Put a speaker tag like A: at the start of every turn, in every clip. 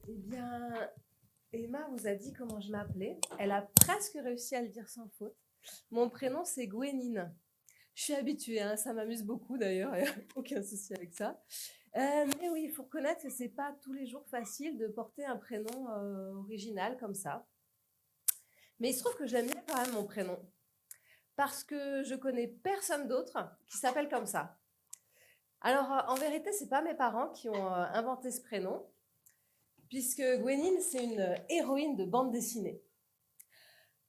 A: Eh bien, Emma vous a dit comment je m'appelais. Elle a presque réussi à le dire sans faute. Mon prénom, c'est Gwenine. Je suis habituée, hein, ça m'amuse beaucoup d'ailleurs, il n'y a aucun souci avec ça. Mais oui, il faut reconnaître que c'est pas tous les jours facile de porter un prénom original comme ça. Mais il se trouve que j'aime bien quand même mon prénom. Parce que je connais personne d'autre qui s'appelle comme ça. Alors, en vérité, c'est pas mes parents qui ont inventé ce prénom, puisque Gwenine, c'est une héroïne de bande dessinée.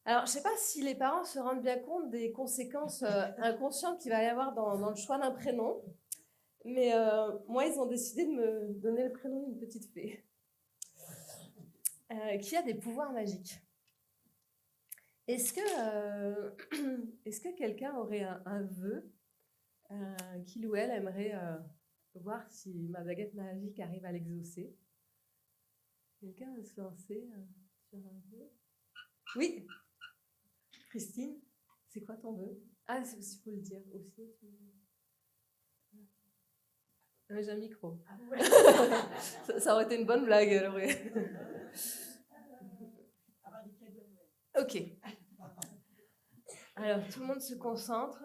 A: Alors, je ne sais pas si les parents se rendent bien compte des conséquences inconscientes qu'il va y avoir dans le choix d'un prénom, mais moi, ils ont décidé de me donner le prénom d'une petite fée qui a des pouvoirs magiques. Est-ce que quelqu'un aurait un vœu qu'il ou elle aimerait voir si ma baguette magique arrive à l'exaucer? Quelqu'un veut se lancer sur un vœu? Oui, Christine, c'est quoi ton vœu? Ah, c'est aussi, il faut le dire aussi. J'ai un micro. Ah ouais. ça aurait été une bonne blague, alors. Ok. Alors, tout le monde se concentre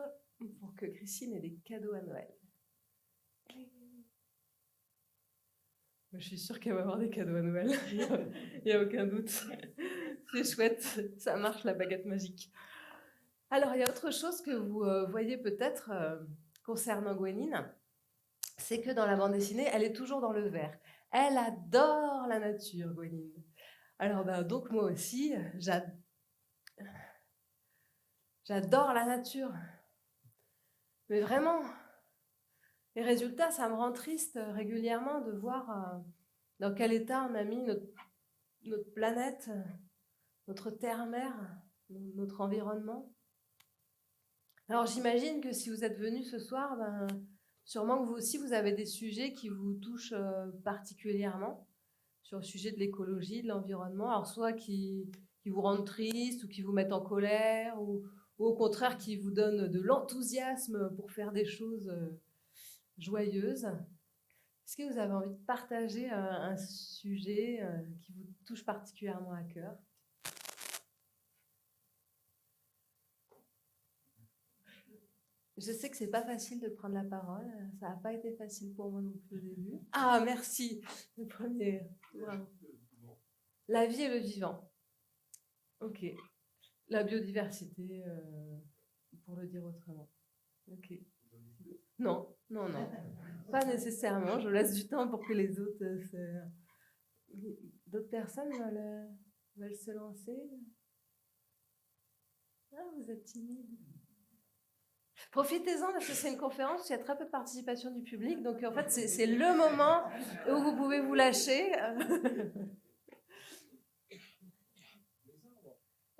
A: pour que Christine ait des cadeaux à Noël. Je suis sûre qu'elle va avoir des cadeaux à Noël. Il n'y a aucun doute. C'est chouette. Ça marche, la baguette magique. Alors, il y a autre chose que vous voyez peut-être concernant Gwenine. C'est que dans la bande dessinée, elle est toujours dans le vert. Elle adore la nature, Gwenine. Alors, donc moi aussi, j'adore la nature. Mais vraiment, les résultats, ça me rend triste régulièrement de voir dans quel état on a mis notre planète, notre terre-mère, notre environnement. Alors j'imagine que si vous êtes venus ce soir, sûrement que vous aussi, vous avez des sujets qui vous touchent particulièrement sur le sujet de l'écologie, de l'environnement. Alors soit qui vous rendent triste ou qui vous mettent en colère ou au contraire qui vous donnent de l'enthousiasme pour faire des choses joyeuses. Est-ce que vous avez envie de partager un sujet qui vous touche particulièrement à cœur? Je sais que c'est pas facile de prendre la parole. Ça n'a pas été facile pour moi non plus au début. Ah, merci. Le premier. Bravo. La vie et le vivant. Ok. La biodiversité, pour le dire autrement. Ok. Non, non, non. Pas nécessairement. Je laisse du temps pour que les autres d'autres personnes veulent se lancer. Ah, vous êtes timide. Profitez-en parce que c'est une conférence où il y a très peu de participation du public. Donc en fait, c'est le moment où vous pouvez vous lâcher.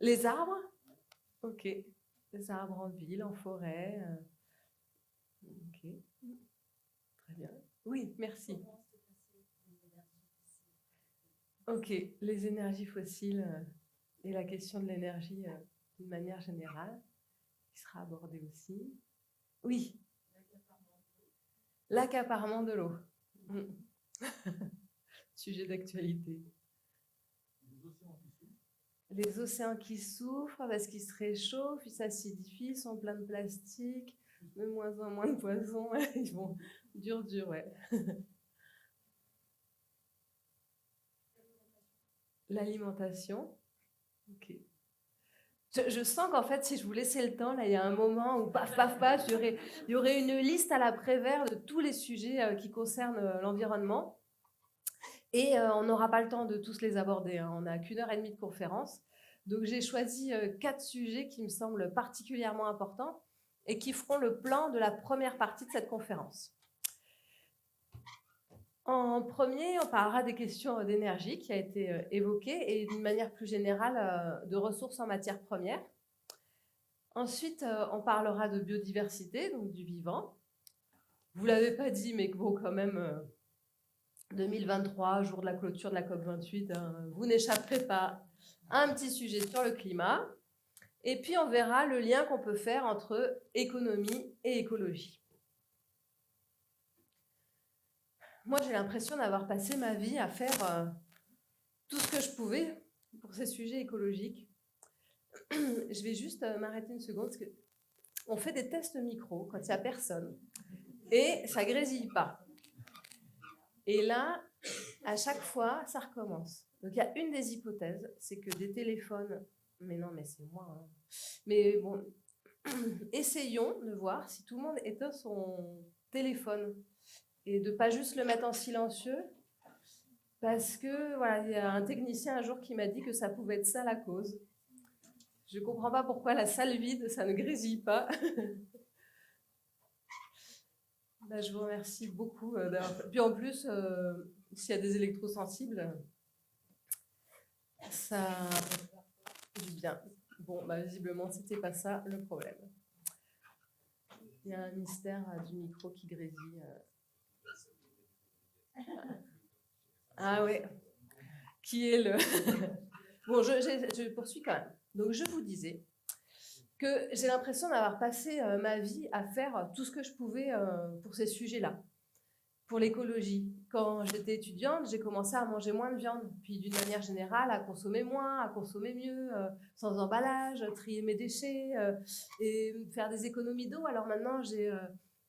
A: Les arbres? Ok. Les arbres en ville, en forêt. Ok. Très bien. Oui, merci. Ok. Les énergies fossiles et la question de l'énergie d'une manière générale qui sera abordée aussi. Oui. L'accaparement de l'eau. Sujet d'actualité. Les océans qui souffrent parce qu'ils se réchauffent, ils s'acidifient, sont pleins de plastique, de moins en moins de poissons, ils vont dur, ouais. L'alimentation, ok. Je sens qu'en fait, si je vous laissais le temps, là, il y a un moment où paf, paf, paf, il y aurait une liste à la Prévert de tous les sujets qui concernent l'environnement. Et on n'aura pas le temps de tous les aborder, hein. On n'a qu'1h30 de conférence. Donc j'ai choisi 4 sujets qui me semblent particulièrement importants et qui feront le plan de la première partie de cette conférence. En premier, on parlera des questions d'énergie qui a été évoquée et d'une manière plus générale de ressources en matières premières. Ensuite, on parlera de biodiversité, donc du vivant. Vous ne l'avez pas dit, mais bon, quand même, 2023, jour de la clôture de la COP28, hein, vous n'échapperez pas à un petit sujet sur le climat. Et puis, on verra le lien qu'on peut faire entre économie et écologie. Moi, j'ai l'impression d'avoir passé ma vie à faire tout ce que je pouvais pour ces sujets écologiques. Je vais juste m'arrêter une seconde, parce qu'on fait des tests micro quand il n'y a personne, et ça grésille pas. Et là, à chaque fois, ça recommence. Donc il y a une des hypothèses, c'est que des téléphones, mais non, mais c'est moi, hein. Mais bon, essayons de voir si tout le monde éteint son téléphone et de pas juste le mettre en silencieux, parce que voilà, il y a un technicien un jour qui m'a dit que ça pouvait être ça la cause. Je comprends pas pourquoi la salle vide, ça ne grésille pas. Bah, je vous remercie beaucoup d'avoir. Puis en plus, s'il y a des électrosensibles, ça fait du bien. Bon, bah, visiblement, c'était pas ça le problème. Il y a un mystère du micro qui grésille. Ah ouais. Qui est le. Bon, je poursuis quand même. Donc, je vous disais que j'ai l'impression d'avoir passé ma vie à faire tout ce que je pouvais pour ces sujets-là, pour l'écologie. Quand j'étais étudiante, j'ai commencé à manger moins de viande, puis d'une manière générale, à consommer moins, à consommer mieux, sans emballage, trier mes déchets et faire des économies d'eau. Alors maintenant, j'ai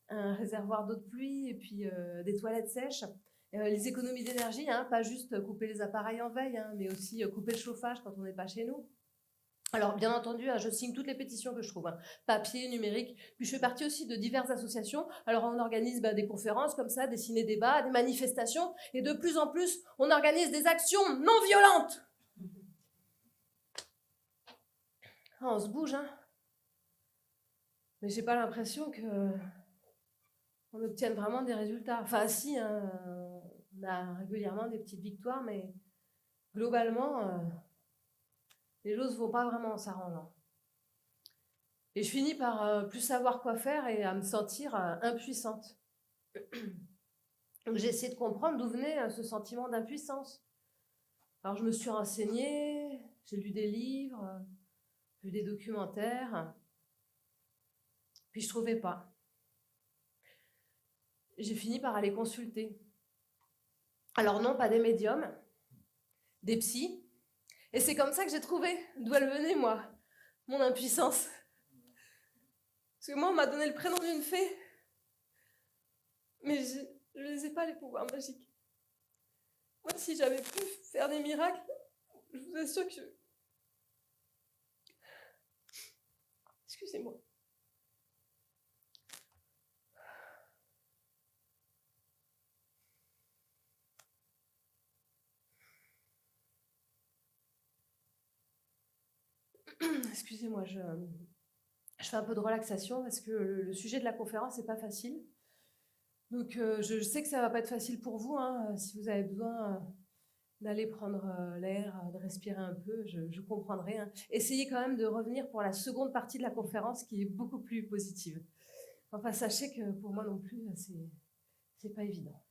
A: un réservoir d'eau de pluie et puis des toilettes sèches. Les économies d'énergie, hein, pas juste couper les appareils en veille, hein, mais aussi couper le chauffage quand on n'est pas chez nous. Alors, bien entendu, je signe toutes les pétitions que je trouve, hein, papier, numérique. Puis je fais partie aussi de diverses associations. Alors, on organise des conférences comme ça, des ciné-débats, des manifestations. Et de plus en plus, on organise des actions non violentes. Ah, on se bouge, hein. Mais j'ai pas l'impression que on obtienne vraiment des résultats. Enfin, si, hein, on a régulièrement des petites victoires, mais globalement, les choses ne vont pas vraiment en s'arrangeant. Et je finis par plus savoir quoi faire et à me sentir impuissante. Donc j'ai essayé de comprendre d'où venait ce sentiment d'impuissance. Alors je me suis renseignée, j'ai lu des livres, vu des documentaires, puis je ne trouvais pas. J'ai fini par aller consulter. Alors non, pas des médiums, des psys. Et c'est comme ça que j'ai trouvé d'où elle venait, moi, mon impuissance. Parce que moi, on m'a donné le prénom d'une fée, mais je ne les ai pas, les pouvoirs magiques. Moi, si j'avais pu faire des miracles, je vous assure que... Excusez-moi. Excusez-moi, je fais un peu de relaxation parce que le sujet de la conférence n'est pas facile. Donc, je sais que ça ne va pas être facile pour vous, hein, si vous avez besoin d'aller prendre l'air, de respirer un peu, je comprendrai, hein. Essayez quand même de revenir pour la seconde partie de la conférence qui est beaucoup plus positive. Enfin, sachez que pour moi non plus, c'est pas évident.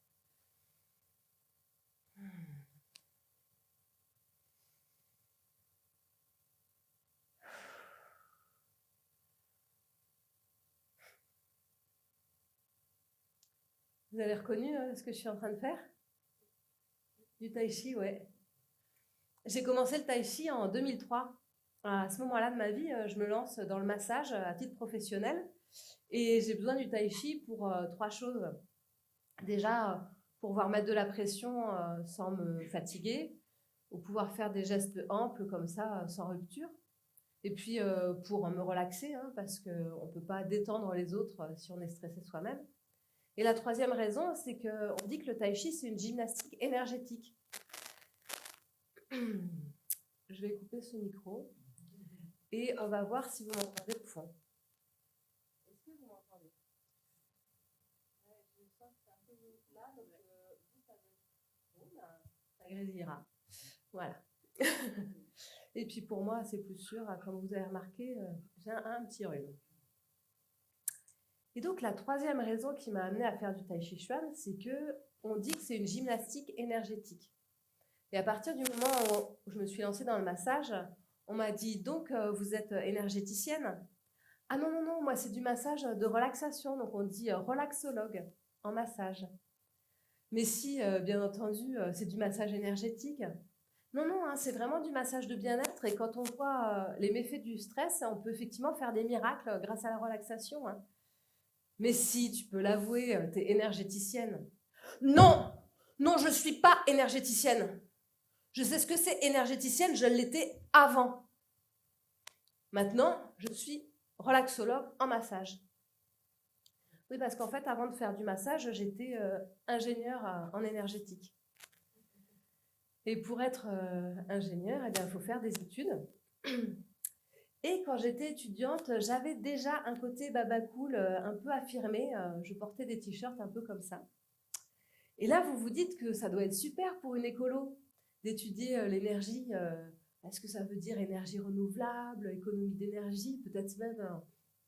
A: Vous avez reconnu ce que je suis en train de faire? Du tai chi, ouais. J'ai commencé le tai chi en 2003. À ce moment-là de ma vie, je me lance dans le massage à titre professionnel et j'ai besoin du tai chi pour 3 choses. Déjà, pour pouvoir mettre de la pression sans me fatiguer, ou pouvoir faire des gestes amples comme ça, sans rupture. Et puis pour me relaxer, hein, parce qu'on ne peut pas détendre les autres si on est stressé soi-même. Et la troisième raison, c'est qu'on dit que le tai chi, c'est une gymnastique énergétique. Je vais couper ce micro et on va voir si vous m'entendez au fond. Est-ce que vous m'entendez? Je sens que c'est un peu là, donc vous, ça grésillera. Voilà. Et puis pour moi, c'est plus sûr, comme vous avez remarqué, j'ai un petit rhume. Et donc la troisième raison qui m'a amenée à faire du tai chi chuan, c'est qu'on dit que c'est une gymnastique énergétique. Et à partir du moment où je me suis lancée dans le massage, on m'a dit donc vous êtes énergéticienne? Ah non, non, non, moi c'est du massage de relaxation, donc on dit relaxologue en massage. Mais si, bien entendu, c'est du massage énergétique. Non, non, hein, c'est vraiment du massage de bien-être. Et quand on voit les méfaits du stress, on peut effectivement faire des miracles grâce à la relaxation, hein. Mais si, tu peux l'avouer, tu es énergéticienne. Non, non, je ne suis pas énergéticienne. Je sais ce que c'est énergéticienne, je l'étais avant. Maintenant, je suis relaxologue en massage. Oui, parce qu'en fait, avant de faire du massage, j'étais ingénieure en énergétique. Et pour être ingénieur, eh bien, il faut faire des études. Et quand j'étais étudiante, j'avais déjà un côté baba cool un peu affirmé. Je portais des t-shirts un peu comme ça. Et là, vous vous dites que ça doit être super pour une écolo d'étudier l'énergie. Est-ce que ça veut dire énergie renouvelable, économie d'énergie, peut-être même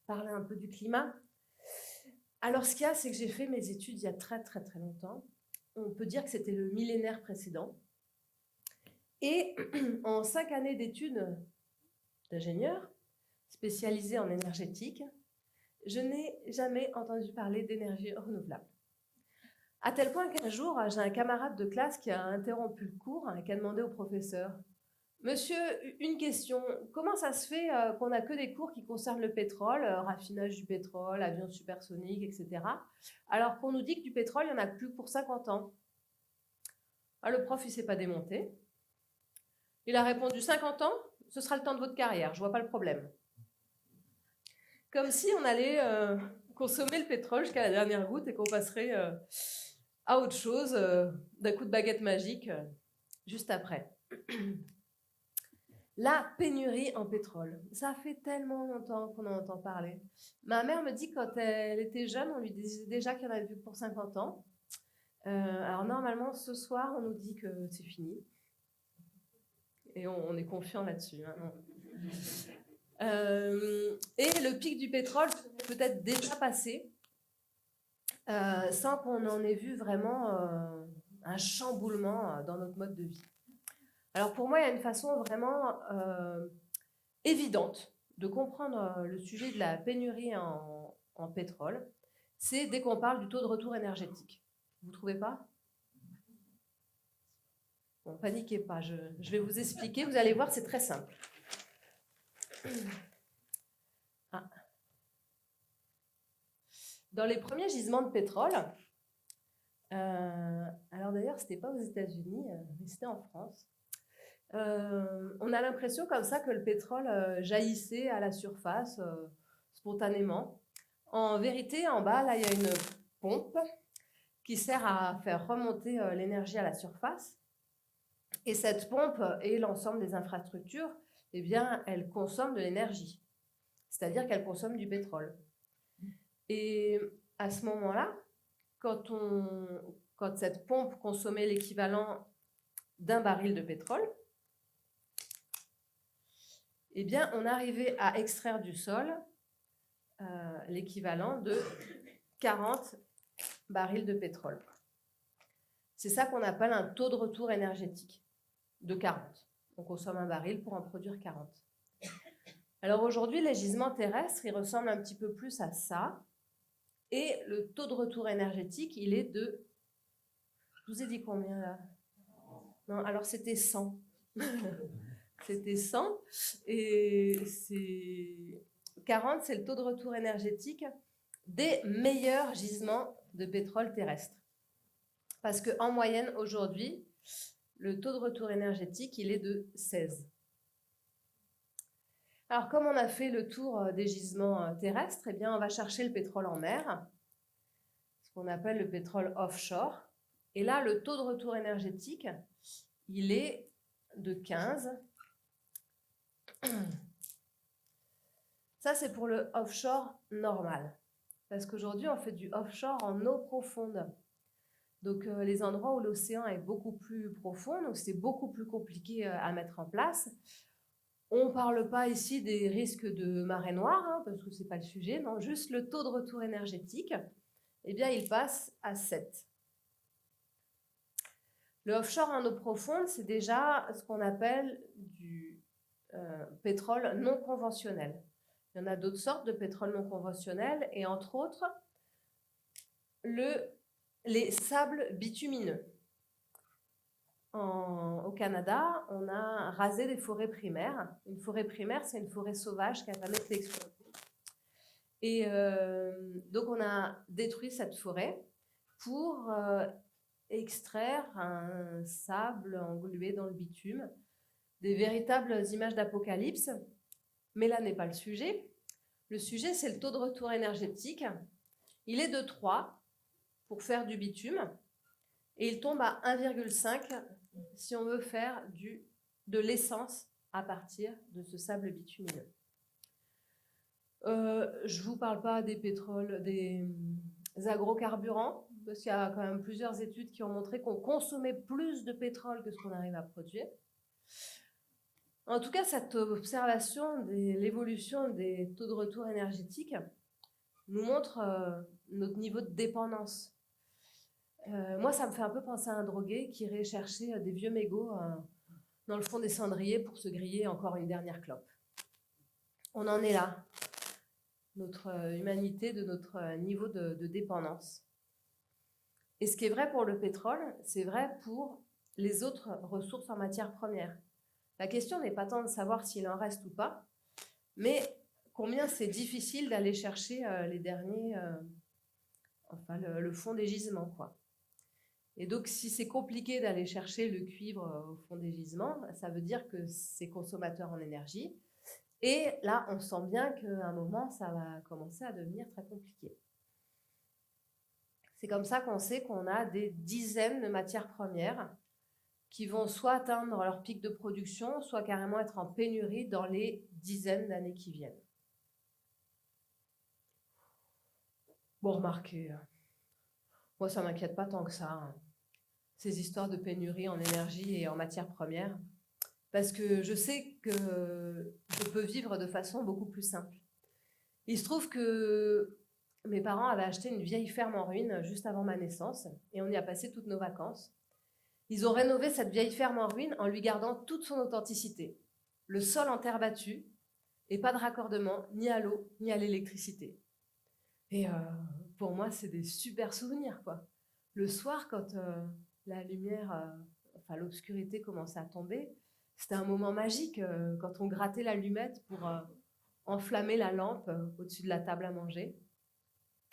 A: parler un peu du climat? Alors, ce qu'il y a, c'est que j'ai fait mes études il y a très très très longtemps. On peut dire que c'était le millénaire précédent. Et en 5 années d'études d'ingénieur, spécialisée en énergétique, je n'ai jamais entendu parler d'énergie renouvelable. À tel point qu'un jour, j'ai un camarade de classe qui a interrompu le cours et qui a demandé au professeur: Monsieur, une question, comment ça se fait qu'on n'a que des cours qui concernent le pétrole, raffinage du pétrole, avions supersoniques, etc., alors qu'on nous dit que du pétrole, il n'y en a plus pour 50 ans? Ah, le prof, il ne s'est pas démonté. Il a répondu: 50 ans, ce sera le temps de votre carrière, je ne vois pas le problème. Comme si on allait consommer le pétrole jusqu'à la dernière goutte et qu'on passerait à autre chose d'un coup de baguette magique juste après. La pénurie en pétrole. Ça fait tellement longtemps qu'on en entend parler. Ma mère me dit que quand elle était jeune, on lui disait déjà qu'il y en avait plus pour 50 ans. Alors normalement, ce soir, on nous dit que c'est fini. Et on est confiant là-dessus. Hein. Et le pic du pétrole peut être déjà passé, sans qu'on en ait vu vraiment un chamboulement dans notre mode de vie. Alors pour moi, il y a une façon vraiment évidente de comprendre le sujet de la pénurie en pétrole, c'est dès qu'on parle du taux de retour énergétique. Vous ne trouvez pas? Bon, paniquez pas, je vais vous expliquer, vous allez voir, c'est très simple. Ah. Dans les premiers gisements de pétrole, alors d'ailleurs, ce n'était pas aux États-Unis, mais c'était en France, on a l'impression comme ça que le pétrole jaillissait à la surface spontanément. En vérité, en bas, là, il y a une pompe qui sert à faire remonter l'énergie à la surface. Et cette pompe et l'ensemble des infrastructures, eh bien, elles consomment de l'énergie. C'est-à-dire qu'elles consomment du pétrole. Et à ce moment-là, quand cette pompe consommait l'équivalent d'un baril de pétrole, eh bien, on arrivait à extraire du sol l'équivalent de 40 barils de pétrole. C'est ça qu'on appelle un taux de retour énergétique de 40. On consomme un baril pour en produire 40. Alors aujourd'hui, les gisements terrestres, ils ressemblent un petit peu plus à ça. Et le taux de retour énergétique, il est de... Je vous ai dit combien là? Non, alors c'était 100. C'était 100. Et 40, c'est le taux de retour énergétique des meilleurs gisements de pétrole terrestre. Parce qu'en moyenne, aujourd'hui, le taux de retour énergétique, il est de 16. Alors, comme on a fait le tour des gisements terrestres, eh bien, on va chercher le pétrole en mer, ce qu'on appelle le pétrole offshore. Et là, le taux de retour énergétique, il est de 15. Ça, c'est pour le offshore normal. Parce qu'aujourd'hui, on fait du offshore en eau profonde. Donc, les endroits où l'océan est beaucoup plus profond, donc c'est beaucoup plus compliqué à mettre en place. On ne parle pas ici des risques de marée noire, hein, parce que ce n'est pas le sujet, non, juste le taux de retour énergétique, eh bien, il passe à 7. Le offshore en eau profonde, c'est déjà ce qu'on appelle du pétrole non conventionnel. Il y en a d'autres sortes de pétrole non conventionnel, et entre autres, les sables bitumineux. Au Canada, on a rasé des forêts primaires. Une forêt primaire, c'est une forêt sauvage qui n'a jamais été exploitée. Et donc, on a détruit cette forêt pour extraire un sable englué dans le bitume, des véritables images d'apocalypse. Mais là n'est pas le sujet. Le sujet, c'est le taux de retour énergétique. Il est de 3 pour faire du bitume et il tombe à 1,5 si on veut faire de l'essence à partir de ce sable bitumineux. Je ne vous parle pas des pétroles, des agrocarburants, parce qu'il y a quand même plusieurs études qui ont montré qu'on consommait plus de pétrole que ce qu'on arrive à produire. En tout cas, cette observation de l'évolution des taux de retour énergétique nous montre notre niveau de dépendance. Moi, ça me fait un peu penser à un drogué qui irait chercher des vieux mégots dans le fond des cendriers pour se griller encore une dernière clope. On en est là, notre humanité, de notre niveau de dépendance. Et ce qui est vrai pour le pétrole, c'est vrai pour les autres ressources en matière première. La question n'est pas tant de savoir s'il en reste ou pas, mais combien c'est difficile d'aller chercher les derniers, le fond des gisements, quoi. Et donc, si c'est compliqué d'aller chercher le cuivre au fond des gisements, ça veut dire que c'est consommateur en énergie. Et là, on sent bien qu'à un moment, ça va commencer à devenir très compliqué. C'est comme ça qu'on sait qu'on a des dizaines de matières premières qui vont soit atteindre leur pic de production, soit carrément être en pénurie dans les dizaines d'années qui viennent. Bon, remarquez, moi, ça ne m'inquiète pas tant que ça, hein, ces histoires de pénurie en énergie et en matières premières, parce que je sais que je peux vivre de façon beaucoup plus simple. Il se trouve que mes parents avaient acheté une vieille ferme en ruine juste avant ma naissance, et on y a passé toutes nos vacances. Ils ont rénové cette vieille ferme en ruine en lui gardant toute son authenticité. Le sol en terre battue, et pas de raccordement, ni à l'eau, ni à l'électricité. Et pour moi, c'est des super souvenirs, quoi. Le soir, quand la lumière, l'obscurité commençait à tomber, c'était un moment magique quand on grattait l'allumette pour enflammer la lampe au-dessus de la table à manger.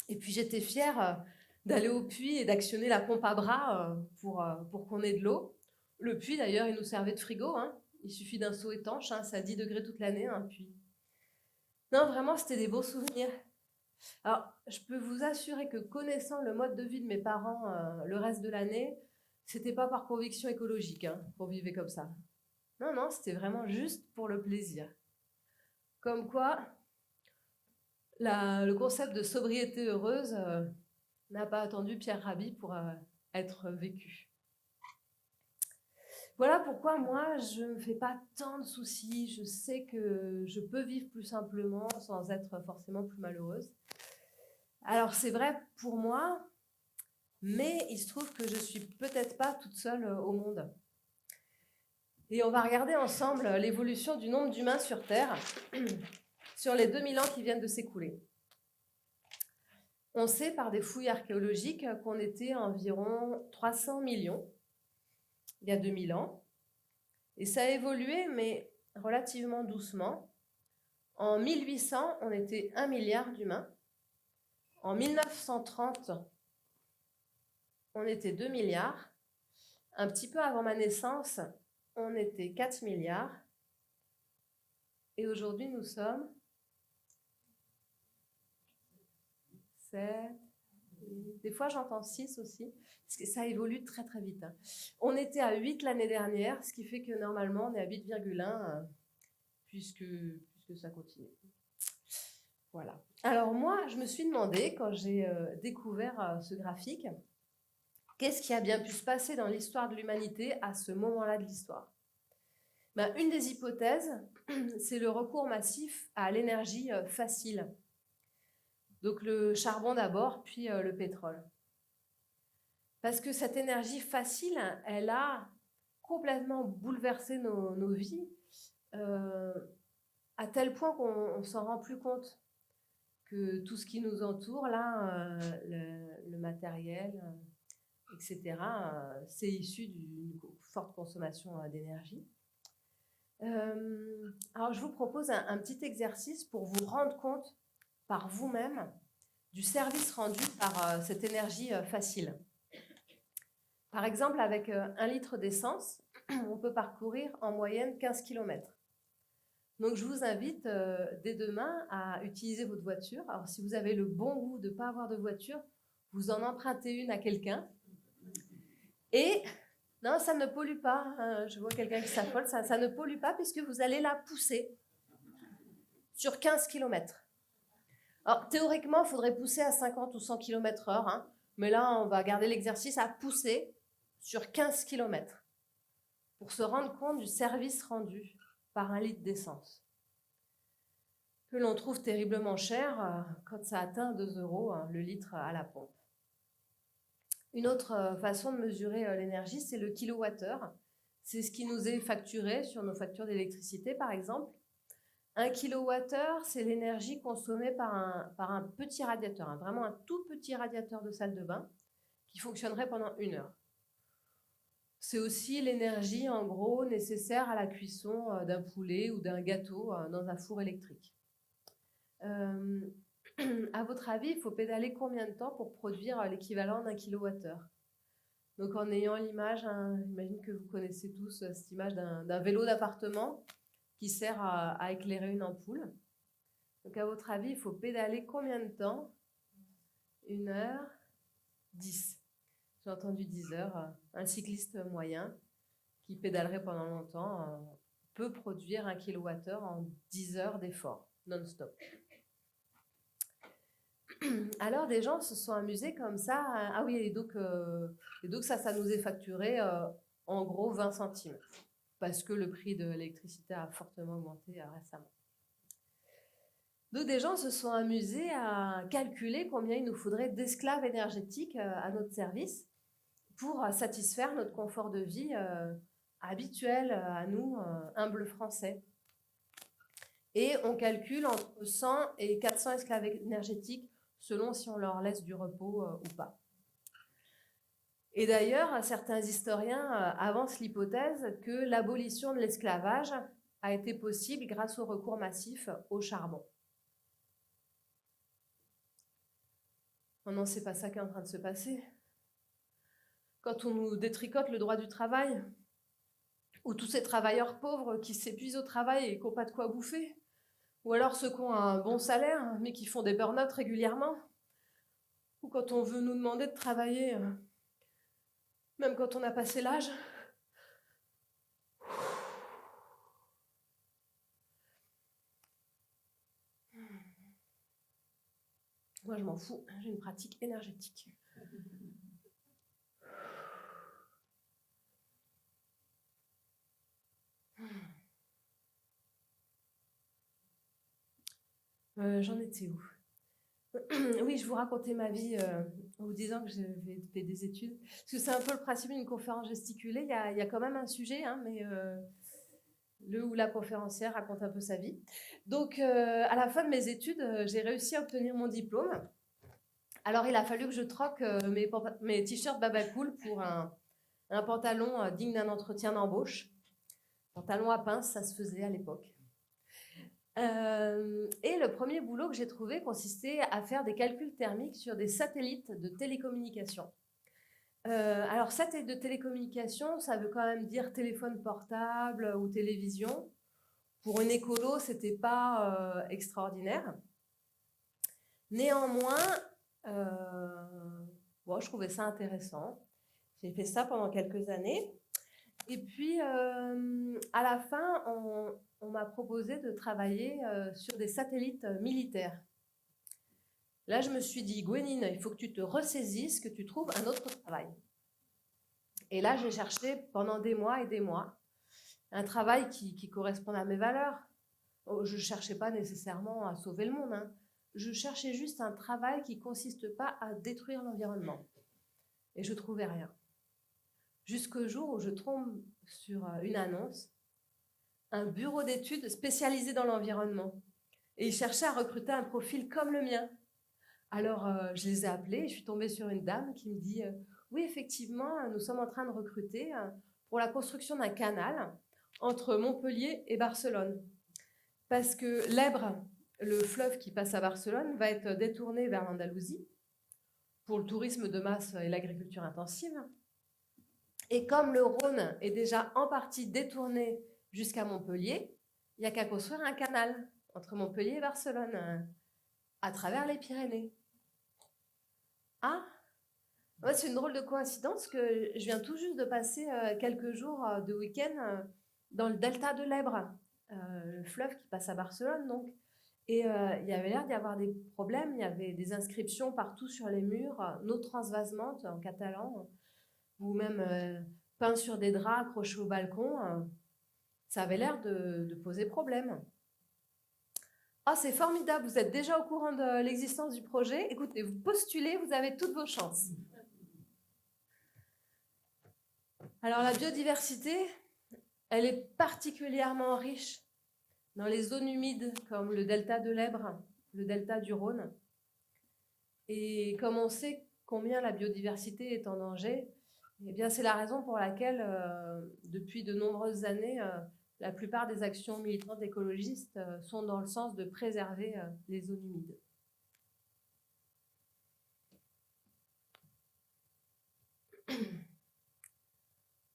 A: Et puis j'étais fière d'aller au puits et d'actionner la pompe à bras pour qu'on ait de l'eau. Le puits, d'ailleurs, il nous servait de frigo, hein. Il suffit d'un seau étanche, hein, c'est à 10 degrés toute l'année, un puits. Non, vraiment, c'était des beaux souvenirs. Alors, je peux vous assurer que connaissant le mode de vie de mes parents le reste de l'année, c'était pas par conviction écologique qu'on vivait comme ça. Non, non, c'était vraiment juste pour le plaisir. Comme quoi, le concept de sobriété heureuse n'a pas attendu Pierre Rabhi pour être vécu. Voilà pourquoi moi, je ne me fais pas tant de soucis. Je sais que je peux vivre plus simplement sans être forcément plus malheureuse. Alors, c'est vrai pour moi, mais il se trouve que je ne suis peut-être pas toute seule au monde. Et on va regarder ensemble l'évolution du nombre d'humains sur Terre sur les 2000 ans qui viennent de s'écouler. On sait par des fouilles archéologiques qu'on était environ 300 millions il y a 2000 ans. Et ça a évolué, mais relativement doucement. En 1800, on était 1 milliard d'humains. En 1930, on était 2 milliards. Un petit peu avant ma naissance, on était 4 milliards. Et aujourd'hui, nous sommes 7. Des fois, j'entends 6 aussi. Parce que ça évolue très, très vite. On était à 8 l'année dernière, ce qui fait que normalement, on est à 8,1 puisque ça continue. Voilà. Alors moi, je me suis demandé, quand j'ai découvert ce graphique, qu'est-ce qui a bien pu se passer dans l'histoire de l'humanité à ce moment-là de l'histoire ? Une des hypothèses, c'est le recours massif à l'énergie facile. Donc le charbon d'abord, puis le pétrole. Parce que cette énergie facile, elle a complètement bouleversé nos vies, à tel point qu'on ne s'en rend plus compte. Que tout ce qui nous entoure, là, le matériel, etc. C'est issu d'une forte consommation d'énergie. Alors, je vous propose un petit exercice pour vous rendre compte par vous-même du service rendu par cette énergie facile. Par exemple, avec 1 litre d'essence, on peut parcourir en moyenne 15 km. Donc, je vous invite dès demain à utiliser votre voiture. Alors, si vous avez le bon goût de ne pas avoir de voiture, vous en empruntez une à quelqu'un. Et non, ça ne pollue pas. Je vois quelqu'un qui s'affole. Ça ne pollue pas puisque vous allez la pousser sur 15 km. Alors, théoriquement, il faudrait pousser à 50 ou 100 km/h. Hein, mais là, on va garder l'exercice à pousser sur 15 km pour se rendre compte du service rendu par 1 litre d'essence, que l'on trouve terriblement cher quand ça atteint 2 € le litre à la pompe. Une autre façon de mesurer l'énergie, c'est le kilowattheure. C'est ce qui nous est facturé sur nos factures d'électricité, par exemple. 1 kWh, c'est l'énergie consommée par un petit radiateur, vraiment un tout petit radiateur de salle de bain qui fonctionnerait pendant 1 heure. C'est aussi l'énergie, en gros, nécessaire à la cuisson d'un poulet ou d'un gâteau dans un four électrique. À votre avis, il faut pédaler combien de temps pour produire l'équivalent d'1 kWh? Donc, en ayant l'image, j'imagine que vous connaissez tous cette image d'un vélo d'appartement qui sert à éclairer une ampoule. Donc, à votre avis, il faut pédaler combien de temps? 1 heure 10. J'ai entendu 10 heures. Un cycliste moyen qui pédalerait pendant longtemps peut produire 1 kWh en 10 heures d'effort non-stop. Alors, des gens se sont amusés comme ça. Ah oui, et donc ça nous est facturé en gros 20 centimes parce que le prix de l'électricité a fortement augmenté récemment. Donc, des gens se sont amusés à calculer combien il nous faudrait d'esclaves énergétiques à notre service pour satisfaire notre confort de vie habituel à nous, humbles Français. Et on calcule entre 100 et 400 esclaves énergétiques selon si on leur laisse du repos ou pas. Et d'ailleurs, certains historiens avancent l'hypothèse que l'abolition de l'esclavage a été possible grâce au recours massif au charbon. Oh non, c'est pas ça qui est en train de se passer. Quand on nous détricote le droit du travail, ou tous ces travailleurs pauvres qui s'épuisent au travail et qui n'ont pas de quoi bouffer, ou alors ceux qui ont un bon salaire mais qui font des burn-out régulièrement, ou quand on veut nous demander de travailler, même quand on a passé l'âge. Moi, je m'en fous, j'ai une pratique énergétique. J'en étais où? Oui, je vous racontais ma vie en vous disant que j'avais fait des études. Parce que c'est un peu le principe d'une conférence gesticulée. Il y a quand même un sujet, mais le ou la conférencière raconte un peu sa vie. Donc, à la fin de mes études, j'ai réussi à obtenir mon diplôme. Alors, il a fallu que je troque mes t-shirts Babacool pour un pantalon digne d'un entretien d'embauche. Pantalon à pince, ça se faisait à l'époque. Et le premier boulot que j'ai trouvé consistait à faire des calculs thermiques sur des satellites de télécommunication. Alors, satellite de télécommunication, ça veut quand même dire téléphone portable ou télévision. Pour une écolo, ce n'était pas extraordinaire. Néanmoins, je trouvais ça intéressant. J'ai fait ça pendant quelques années. Et puis, à la fin, on m'a proposé de travailler sur des satellites militaires. Là, je me suis dit, Gwenine, il faut que tu te ressaisisses, que tu trouves un autre travail. Et là, j'ai cherché pendant des mois et des mois un travail qui corresponde à mes valeurs. Je ne cherchais pas nécessairement à sauver le monde. Je cherchais juste un travail qui ne consiste pas à détruire l'environnement. Et je ne trouvais rien. Jusqu'au jour où je tombe sur une annonce, un bureau d'études spécialisé dans l'environnement. Et ils cherchaient à recruter un profil comme le mien. Alors, je les ai appelés et je suis tombée sur une dame qui me dit oui, effectivement, nous sommes en train de recruter pour la construction d'un canal entre Montpellier et Barcelone. Parce que l'Ebre, le fleuve qui passe à Barcelone, va être détourné vers l'Andalousie pour le tourisme de masse et l'agriculture intensive. Et comme le Rhône est déjà en partie détourné jusqu'à Montpellier, il n'y a qu'à construire un canal entre Montpellier et Barcelone, à travers les Pyrénées. Ah, ouais, c'est une drôle de coïncidence que je viens tout juste de passer quelques jours de week-end dans le delta de l'Ebre, le fleuve qui passe à Barcelone, donc. Et il y avait l'air d'y avoir des problèmes, il y avait des inscriptions partout sur les murs, no transvasements en catalan, ou même peints sur des draps accrochés au balcon. Ça avait l'air de poser problème. Ah, c'est formidable, vous êtes déjà au courant de l'existence du projet. Écoutez, vous postulez, vous avez toutes vos chances. Alors la biodiversité, elle est particulièrement riche dans les zones humides comme le delta de l'Ebre, le delta du Rhône. Et comme on sait combien la biodiversité est en danger, eh bien c'est la raison pour laquelle, depuis de nombreuses années, la plupart des actions militantes écologistes sont dans le sens de préserver les zones humides.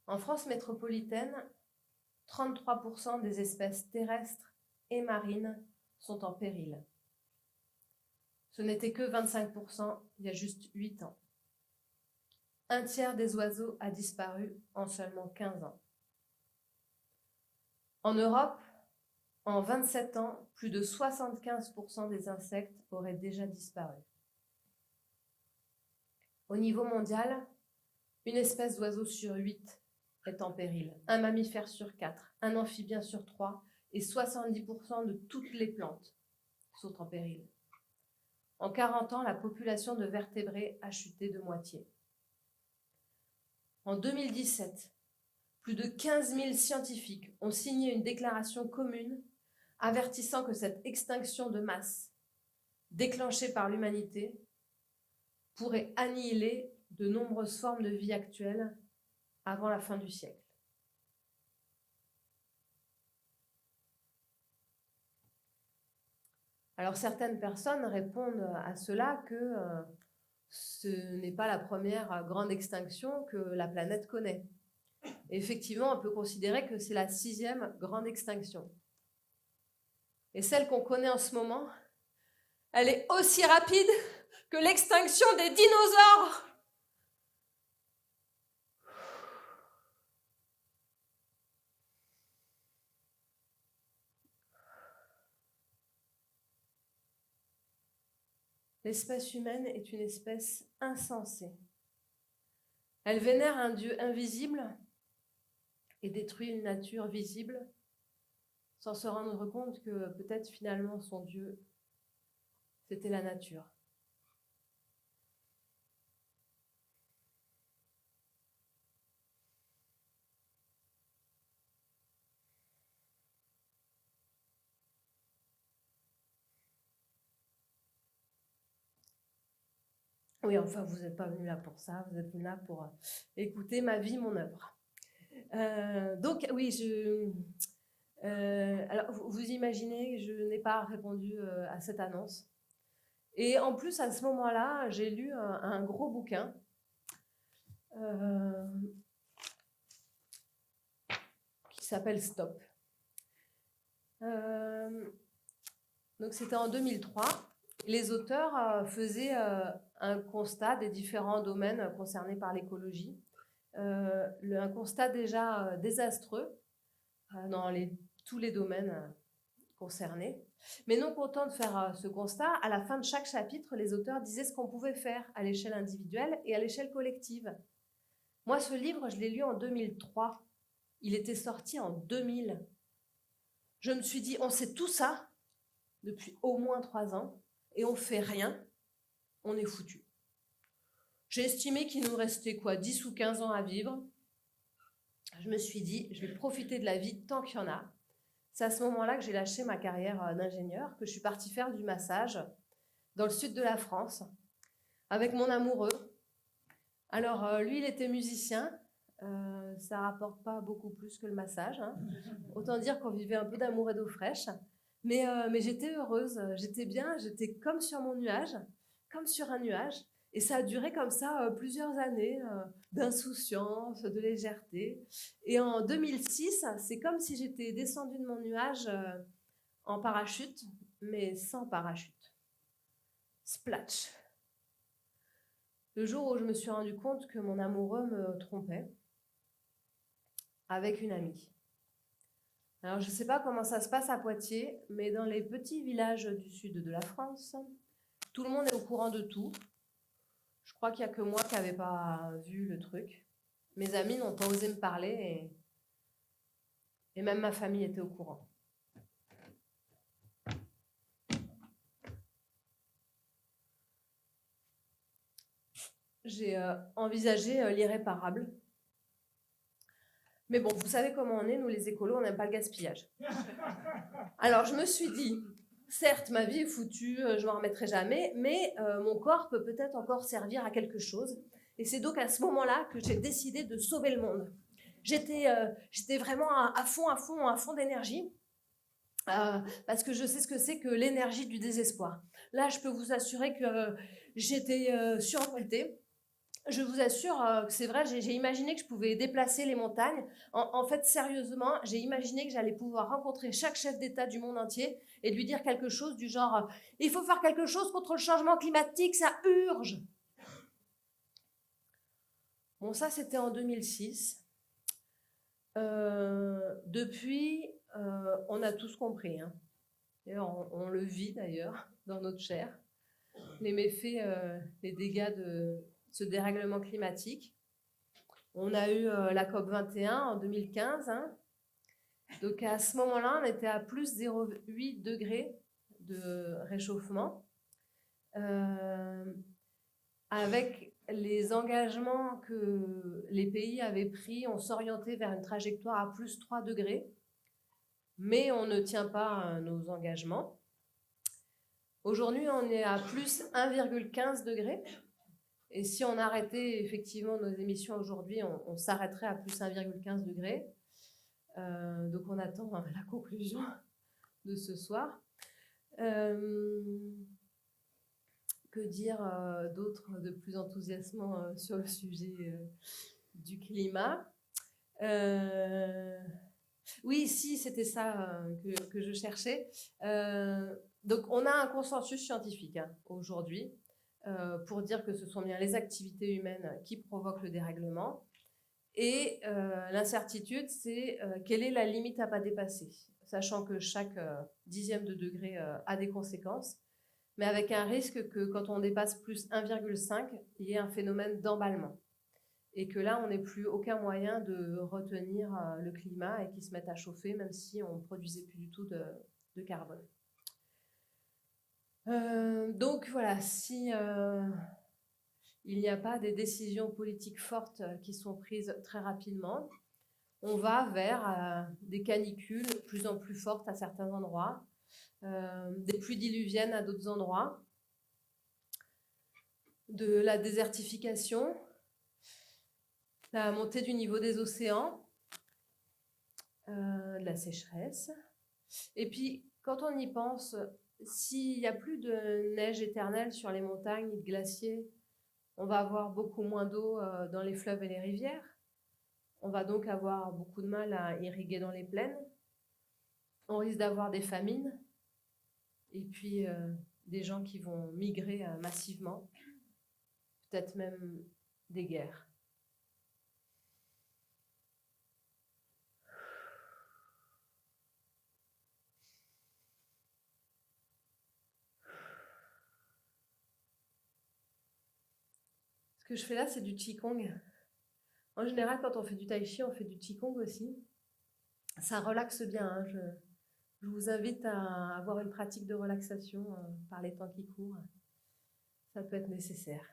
A: En France métropolitaine, 33% des espèces terrestres et marines sont en péril. Ce n'était que 25% il y a juste 8 ans. Un tiers des oiseaux a disparu en seulement 15 ans. En Europe, en 27 ans, plus de 75% des insectes auraient déjà disparu. Au niveau mondial, une espèce d'oiseau sur 8 est en péril, un mammifère sur 4, un amphibien sur 3 et 70% de toutes les plantes sont en péril. En 40 ans, la population de vertébrés a chuté de moitié. En 2017, plus de 15 000 scientifiques ont signé une déclaration commune avertissant que cette extinction de masse, déclenchée par l'humanité, pourrait annihiler de nombreuses formes de vie actuelles avant la fin du siècle. Alors certaines personnes répondent à cela que ce n'est pas la première grande extinction que la planète connaît. Et effectivement, on peut considérer que c'est la 6e grande extinction. Et celle qu'on connaît en ce moment, elle est aussi rapide que l'extinction des dinosaures. L'espèce humaine est une espèce insensée. Elle vénère un Dieu invisible et détruit une nature visible sans se rendre compte que peut-être finalement son Dieu, c'était la nature. Oui, enfin, vous n'êtes pas venu là pour ça, vous êtes venu là pour écouter ma vie, mon œuvre. Donc, oui, alors, vous imaginez, je n'ai pas répondu à cette annonce. Et en plus, à ce moment-là, j'ai lu un gros bouquin qui s'appelle Stop. Donc, c'était en 2003. Les auteurs faisaient un constat des différents domaines concernés par l'écologie. Un constat déjà désastreux dans tous les domaines concernés. Mais non contents de faire ce constat, à la fin de chaque chapitre, les auteurs disaient ce qu'on pouvait faire à l'échelle individuelle et à l'échelle collective. Moi, ce livre, je l'ai lu en 2003. Il était sorti en 2000. Je me suis dit, on sait tout ça depuis au moins 3 ans et on fait rien, on est foutu. J'ai estimé qu'il nous restait 10 ou 15 ans à vivre. Je me suis dit, je vais profiter de la vie tant qu'il y en a. C'est à ce moment-là que j'ai lâché ma carrière d'ingénieur, que je suis partie faire du massage dans le sud de la France, avec mon amoureux, Alors, lui, il était musicien. Ça rapporte pas beaucoup plus que le massage, hein. Autant dire qu'on vivait un peu d'amour et d'eau fraîche. Mais j'étais heureuse, j'étais bien, j'étais comme sur mon nuage, comme sur un nuage. Et ça a duré comme ça plusieurs années d'insouciance, de légèreté. Et en 2006, c'est comme si j'étais descendue de mon nuage en parachute, mais sans parachute. Splatch. Le jour où je me suis rendu compte que mon amoureux me trompait avec une amie. Alors, je ne sais pas comment ça se passe à Poitiers, mais dans les petits villages du sud de la France, tout le monde est au courant de tout. Je crois qu'il n'y a que moi qui n'avais pas vu le truc. Mes amis n'ont pas osé me parler et même ma famille était au courant. J'ai envisagé l'irréparable. Mais bon, vous savez comment on est, nous les écolos, on n'aime pas le gaspillage. Alors je me suis dit, certes, ma vie est foutue, je m'en remettrai jamais, mais mon corps peut peut-être encore servir à quelque chose. Et c'est donc à ce moment-là que j'ai décidé de sauver le monde. J'étais vraiment à fond d'énergie. Parce que je sais ce que c'est que l'énergie du désespoir. Là, je peux vous assurer que j'étais survoltée. Je vous assure que c'est vrai, j'ai imaginé que je pouvais déplacer les montagnes. En fait, sérieusement, j'ai imaginé que j'allais pouvoir rencontrer chaque chef d'État du monde entier et lui dire quelque chose du genre il faut faire quelque chose contre le changement climatique, ça urge. Bon, ça, c'était en 2006. Depuis, on a tous compris. Hein. On le vit d'ailleurs dans notre chair. Les méfaits, les dégâts de ce dérèglement climatique. On a eu la COP21 en 2015. Hein. Donc à ce moment-là, on était à plus 0,8 degrés de réchauffement. Avec les engagements que les pays avaient pris, on s'orientait vers une trajectoire à plus 3 degrés. Mais on ne tient pas nos engagements. Aujourd'hui, on est à plus 1,15 degrés. Et si on arrêtait effectivement nos émissions aujourd'hui, on s'arrêterait à plus 1,15 degrés. Donc on attend la conclusion de ce soir. Que dire d'autre de plus enthousiasmant sur le sujet du climat? Oui, si, c'était ça que je cherchais. Donc on a un consensus scientifique hein, aujourd'hui pour dire que ce sont bien les activités humaines qui provoquent le dérèglement. Et l'incertitude, c'est quelle est la limite à ne pas dépasser, sachant que chaque dixième de degré a des conséquences, mais avec un risque que quand on dépasse plus 1,5, il y ait un phénomène d'emballement. Et que là, on n'ait plus aucun moyen de retenir le climat et qu'il se mette à chauffer, même si on ne produisait plus du tout de carbone. Donc voilà, si il n'y a pas des décisions politiques fortes qui sont prises très rapidement, on va vers des canicules de plus en plus fortes à certains endroits, des pluies diluviennes à d'autres endroits, de la désertification, la montée du niveau des océans, de la sécheresse. Et puis, quand on y pense, s'il n'y a plus de neige éternelle sur les montagnes et de glaciers, on va avoir beaucoup moins d'eau dans les fleuves et les rivières. On va donc avoir beaucoup de mal à irriguer dans les plaines. On risque d'avoir des famines et puis des gens qui vont migrer massivement, peut-être même des guerres. Ce que je fais là, c'est du Qigong. En général, quand on fait du Tai Chi, on fait du Qigong aussi. Ça relaxe bien. Hein. Je vous invite à avoir une pratique de relaxation par les temps qui courent. Ça peut être nécessaire.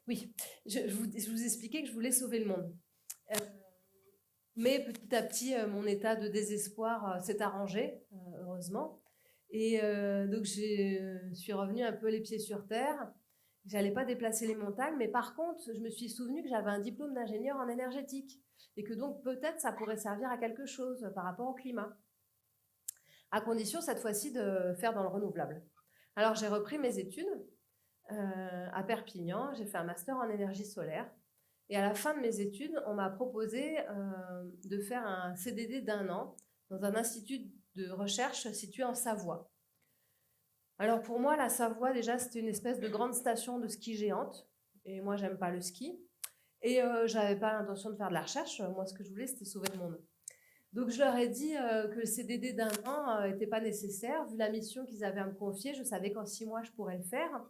A: Oui, je vous expliquais que je voulais sauver le monde. Mais petit à petit, mon état de désespoir s'est arrangé, heureusement. Et donc, je suis revenue un peu les pieds sur terre. J'allais pas déplacer les montagnes, mais par contre, je me suis souvenu que j'avais un diplôme d'ingénieur en énergétique et que donc peut-être ça pourrait servir à quelque chose par rapport au climat, à condition cette fois-ci de faire dans le renouvelable. Alors j'ai repris mes études à Perpignan, j'ai fait un master en énergie solaire et à la fin de mes études, on m'a proposé de faire un CDD d'1 an dans un institut de recherche situé en Savoie. Alors pour moi, la Savoie, déjà, c'était une espèce de grande station de ski géante. Et moi, j'aime pas le ski. Et j'avais pas l'intention de faire de la recherche. Moi, ce que je voulais, c'était sauver le monde. Donc je leur ai dit que le CDD d'1 an n'était pas nécessaire. Vu la mission qu'ils avaient à me confier, je savais qu'en 6 mois, je pourrais le faire.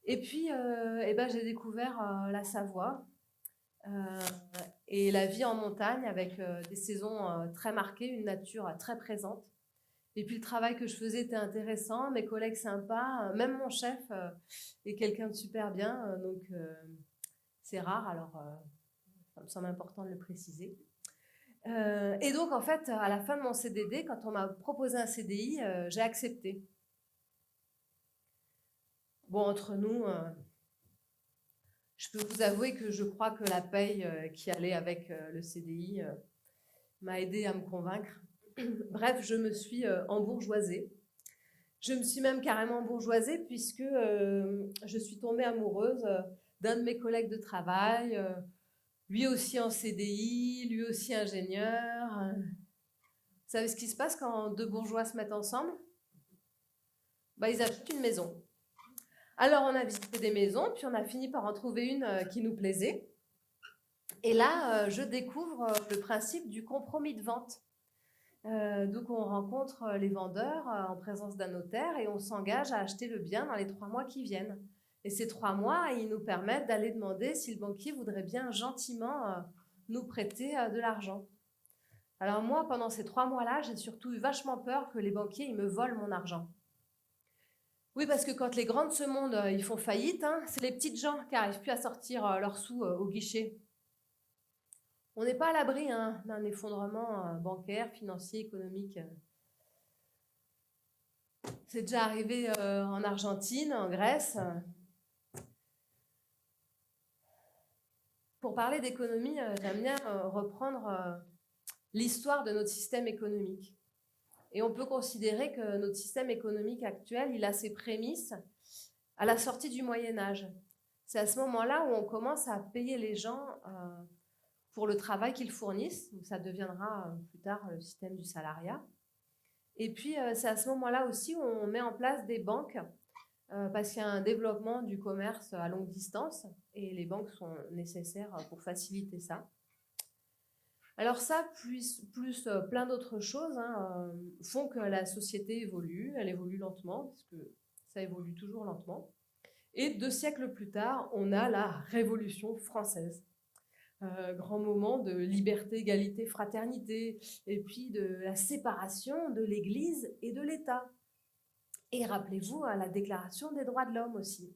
A: Et puis, eh ben, j'ai découvert la Savoie et la vie en montagne avec des saisons très marquées, une nature très présente. Et puis le travail que je faisais était intéressant, mes collègues sympas, même mon chef est quelqu'un de super bien, donc c'est rare, alors ça me semble important de le préciser. Et donc en fait, à la fin de mon CDD, quand on m'a proposé un CDI, j'ai accepté. Bon, entre nous, je peux vous avouer que je crois que la paye qui allait avec le CDI m'a aidé à me convaincre. Bref, je me suis embourgeoisée. Je me suis même carrément bourgeoisée puisque je suis tombée amoureuse d'un de mes collègues de travail, lui aussi en CDI, lui aussi ingénieur. Vous savez ce qui se passe quand deux bourgeois se mettent ensemble? Ils achètent une maison. Alors on a visité des maisons, puis on a fini par en trouver une qui nous plaisait. Et là, je découvre le principe du compromis de vente. Donc on rencontre les vendeurs en présence d'un notaire et on s'engage à acheter le bien dans les 3 mois qui viennent. Et ces 3 mois, ils nous permettent d'aller demander si le banquier voudrait bien gentiment nous prêter de l'argent. Alors moi, pendant ces 3 mois-là, j'ai surtout eu vachement peur que les banquiers ils me volent mon argent. Oui, parce que quand les grands de ce monde ils font faillite, hein, c'est les petites gens qui n'arrivent plus à sortir leurs sous au guichet. On n'est pas à l'abri d'un effondrement bancaire, financier, économique. C'est déjà arrivé en Argentine, en Grèce. Pour parler d'économie, j'aime bien reprendre l'histoire de notre système économique. Et on peut considérer que notre système économique actuel, il a ses prémices à la sortie du Moyen-Âge. C'est à ce moment-là où on commence à payer les gens pour le travail qu'ils fournissent. Donc ça deviendra plus tard le système du salariat. Et puis c'est à ce moment-là aussi où on met en place des banques parce qu'il y a un développement du commerce à longue distance et les banques sont nécessaires pour faciliter ça. Alors ça, plus plein d'autres choses font que la société évolue, elle évolue lentement, parce que ça évolue toujours lentement. Et 2 siècles plus tard, on a la Révolution française. Grand moment de liberté, égalité, fraternité, et puis de la séparation de l'Église et de l'État. Et rappelez-vous à la Déclaration des droits de l'homme aussi.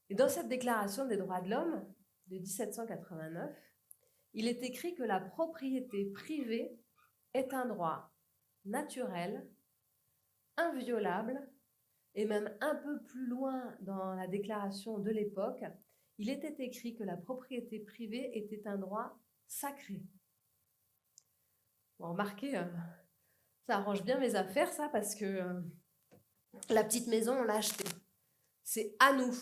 A: Et dans cette Déclaration des droits de l'homme de 1789, il est écrit que la propriété privée est un droit naturel, inviolable, et même un peu plus loin dans la déclaration de l'époque, il était écrit que la propriété privée était un droit sacré. Bon, remarquez, ça arrange bien mes affaires, ça, parce que la petite maison, on l'a achetée. C'est à nous.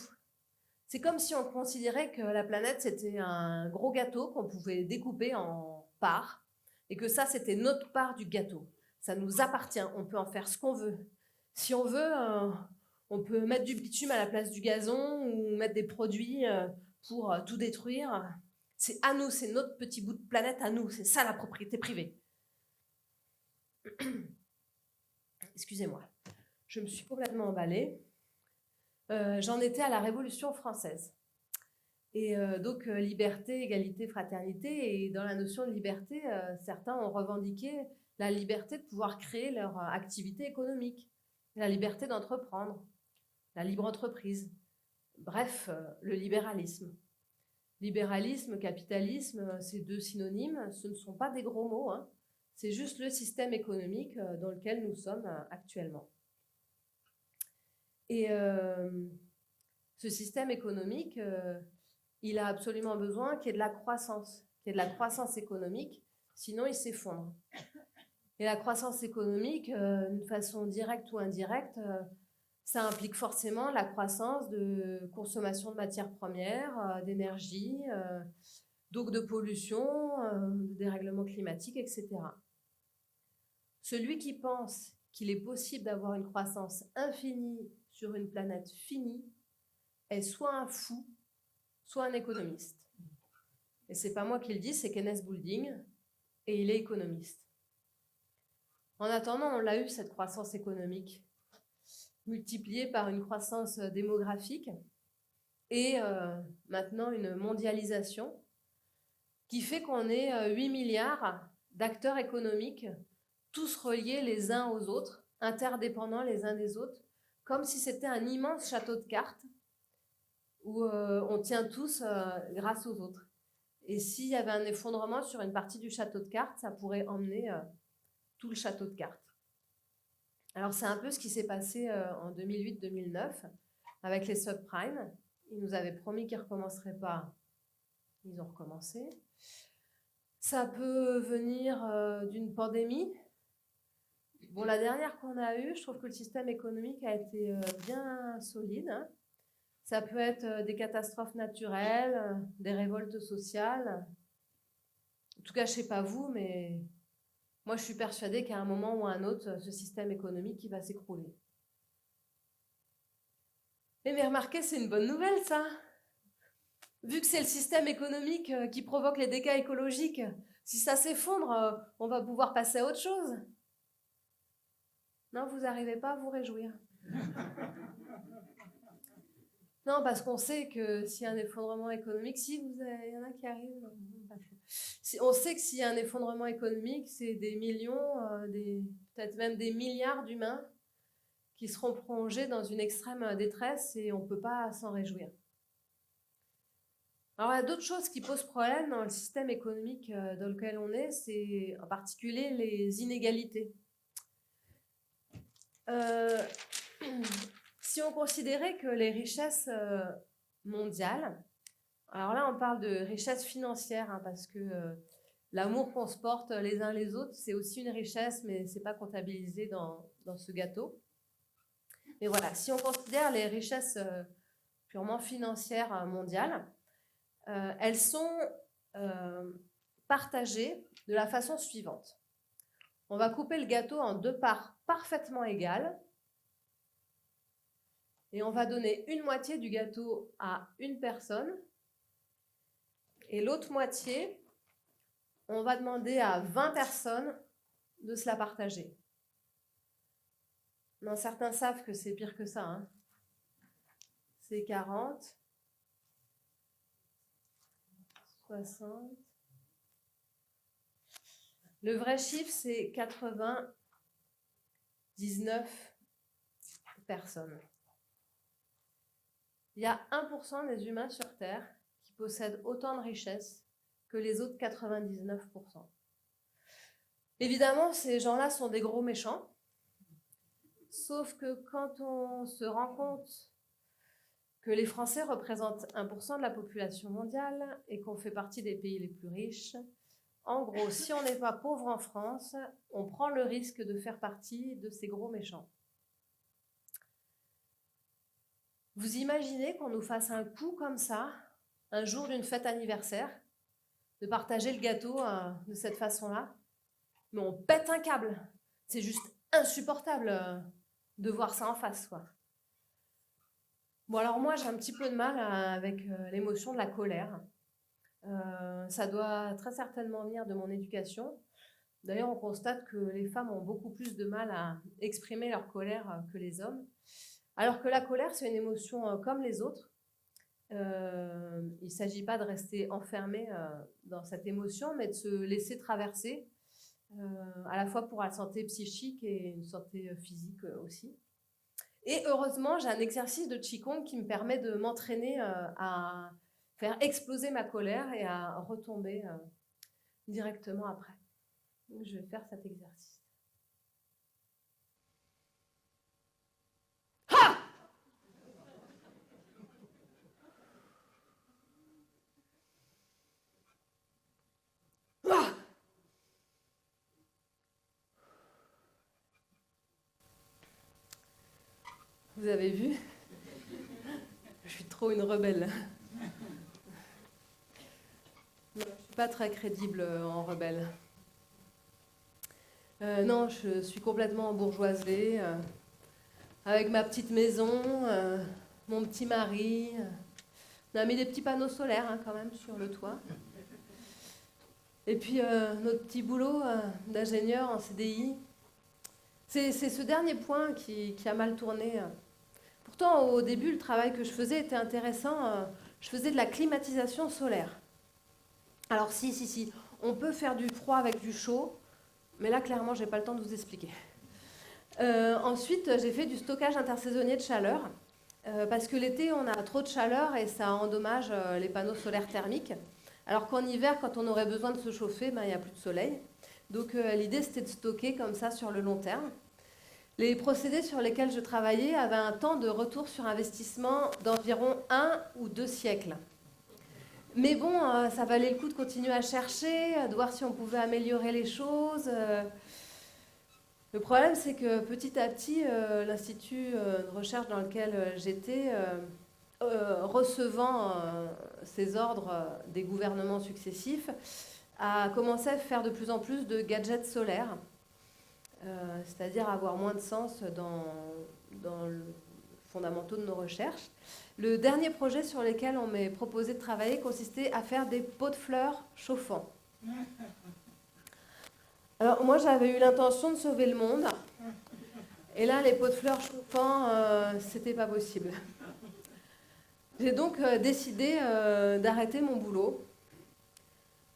A: C'est comme si on considérait que la planète, c'était un gros gâteau qu'on pouvait découper en parts et que ça, c'était notre part du gâteau. Ça nous appartient, on peut en faire ce qu'on veut. Si on veut, on peut mettre du bitume à la place du gazon ou mettre des produits pour tout détruire. C'est à nous, c'est notre petit bout de planète à nous. C'est ça la propriété privée. Excusez-moi, je me suis complètement emballée. J'en étais à la Révolution française. Et donc, liberté, égalité, fraternité. Et dans la notion de liberté, certains ont revendiqué la liberté de pouvoir créer leur activité économique, la liberté d'entreprendre, la libre entreprise. Bref, le libéralisme. Libéralisme, capitalisme, c'est 2 synonymes, ce ne sont pas des gros mots, hein. C'est juste le système économique dans lequel nous sommes actuellement. Et Ce système économique, il a absolument besoin qu'il y ait de la croissance, économique, sinon il s'effondre. Et la croissance économique, d'une façon directe ou indirecte, ça implique forcément la croissance de consommation de matières premières, d'énergie, donc de pollution, de dérèglement climatique, etc. Celui qui pense qu'il est possible d'avoir une croissance infinie sur une planète finie est soit un fou, soit un économiste. Et c'est pas moi qui le dis, c'est Kenneth Boulding, et il est économiste. En attendant, on l'a eu, cette croissance économique, multipliée par une croissance démographique et maintenant une mondialisation qui fait qu'on est 8 milliards d'acteurs économiques, tous reliés les uns aux autres, interdépendants les uns des autres, comme si c'était un immense château de cartes où on tient tous grâce aux autres. Et s'il y avait un effondrement sur une partie du château de cartes, ça pourrait emmener tout le château de cartes. Alors c'est un peu ce qui s'est passé en 2008-2009 avec les subprimes. Ils nous avaient promis qu'ils ne recommenceraient pas. Ils ont recommencé. Ça peut venir d'une pandémie. Bon, la dernière qu'on a eue, je trouve que le système économique a été bien solide. Hein. Ça peut être des catastrophes naturelles, des révoltes sociales. En tout cas, je ne sais pas vous, mais moi, je suis persuadée qu'à un moment ou à un autre, ce système économique il va s'écrouler. Mais remarquez, c'est une bonne nouvelle, ça. Vu que c'est le système économique qui provoque les dégâts écologiques, si ça s'effondre, on va pouvoir passer à autre chose. Non, vous n'arrivez pas à vous réjouir. Non, parce qu'on sait que s'il y a un effondrement économique, il y en a qui arrivent. On sait que s'il y a un effondrement économique, c'est des millions, peut-être même des milliards d'humains qui seront plongés dans une extrême détresse et on ne peut pas s'en réjouir. Alors, il y a d'autres choses qui posent problème dans le système économique dans lequel on est, c'est en particulier les inégalités. Si on considérait que les richesses mondiales, alors là on parle de richesse financière, hein, parce que l'amour qu'on se porte les uns les autres, c'est aussi une richesse, mais ce n'est pas comptabilisé dans ce gâteau. Mais voilà, si on considère les richesses purement financières mondiales, elles sont partagées de la façon suivante. On va couper le gâteau en 2 parts parfaitement égales et on va donner une moitié du gâteau à une personne et l'autre moitié, on va demander à 20 personnes de se la partager. Non, certains savent que c'est pire que ça. Hein. C'est 40, 60. Le vrai chiffre, c'est 99 personnes. Il y a 1% des humains sur Terre qui possèdent autant de richesses que les autres 99%. Évidemment, ces gens-là sont des gros méchants. Sauf que quand on se rend compte que les Français représentent 1% de la population mondiale et qu'on fait partie des pays les plus riches, en gros, si on n'est pas pauvre en France, on prend le risque de faire partie de ces gros méchants. Vous imaginez qu'on nous fasse un coup comme ça, un jour d'une fête anniversaire, de partager le gâteau de cette façon-là? Mais on pète un câble. C'est juste insupportable de voir ça en face, quoi. Bon, alors moi, j'ai un petit peu de mal avec l'émotion de la colère. Ça doit très certainement venir de mon éducation. D'ailleurs, on constate que les femmes ont beaucoup plus de mal à exprimer leur colère que les hommes. Alors que la colère, c'est une émotion comme les autres. Il ne s'agit pas de rester enfermé dans cette émotion, mais de se laisser traverser, à la fois pour la santé psychique et une santé physique aussi. Et heureusement, j'ai un exercice de Qigong qui me permet de m'entraîner à faire exploser ma colère et à retomber directement après. Donc, je vais faire cet exercice. Ha! Vous avez vu? Je suis trop une rebelle. Non, je ne suis pas très crédible en rebelle. Non, je suis complètement bourgeoisée, avec ma petite maison, mon petit mari. On a mis des petits panneaux solaires quand même sur le toit. Et puis notre petit boulot d'ingénieur en CDI. C'est ce dernier point qui a mal tourné. Pourtant, au début, le travail que je faisais était intéressant. Je faisais de la climatisation solaire. Alors si, on peut faire du froid avec du chaud, mais là, clairement, je n'ai pas le temps de vous expliquer. Ensuite, j'ai fait du stockage intersaisonnier de chaleur, parce que l'été, on a trop de chaleur et ça endommage les panneaux solaires thermiques. Alors qu'en hiver, quand on aurait besoin de se chauffer, il n'y a plus de soleil. Donc l'idée, c'était de stocker comme ça sur le long terme. Les procédés sur lesquels je travaillais avaient un temps de retour sur investissement d'environ 1 ou 2 siècles. Mais bon, ça valait le coup de continuer à chercher, de voir si on pouvait améliorer les choses. Le problème, c'est que petit à petit, l'institut de recherche dans lequel j'étais, recevant ces ordres des gouvernements successifs, a commencé à faire de plus en plus de gadgets solaires, c'est-à-dire avoir moins de sens dans le fondamentaux de nos recherches. Le dernier projet sur lequel on m'est proposé de travailler consistait à faire des pots de fleurs chauffants. Alors moi j'avais eu l'intention de sauver le monde, et là les pots de fleurs chauffants, c'était pas possible. J'ai donc décidé d'arrêter mon boulot,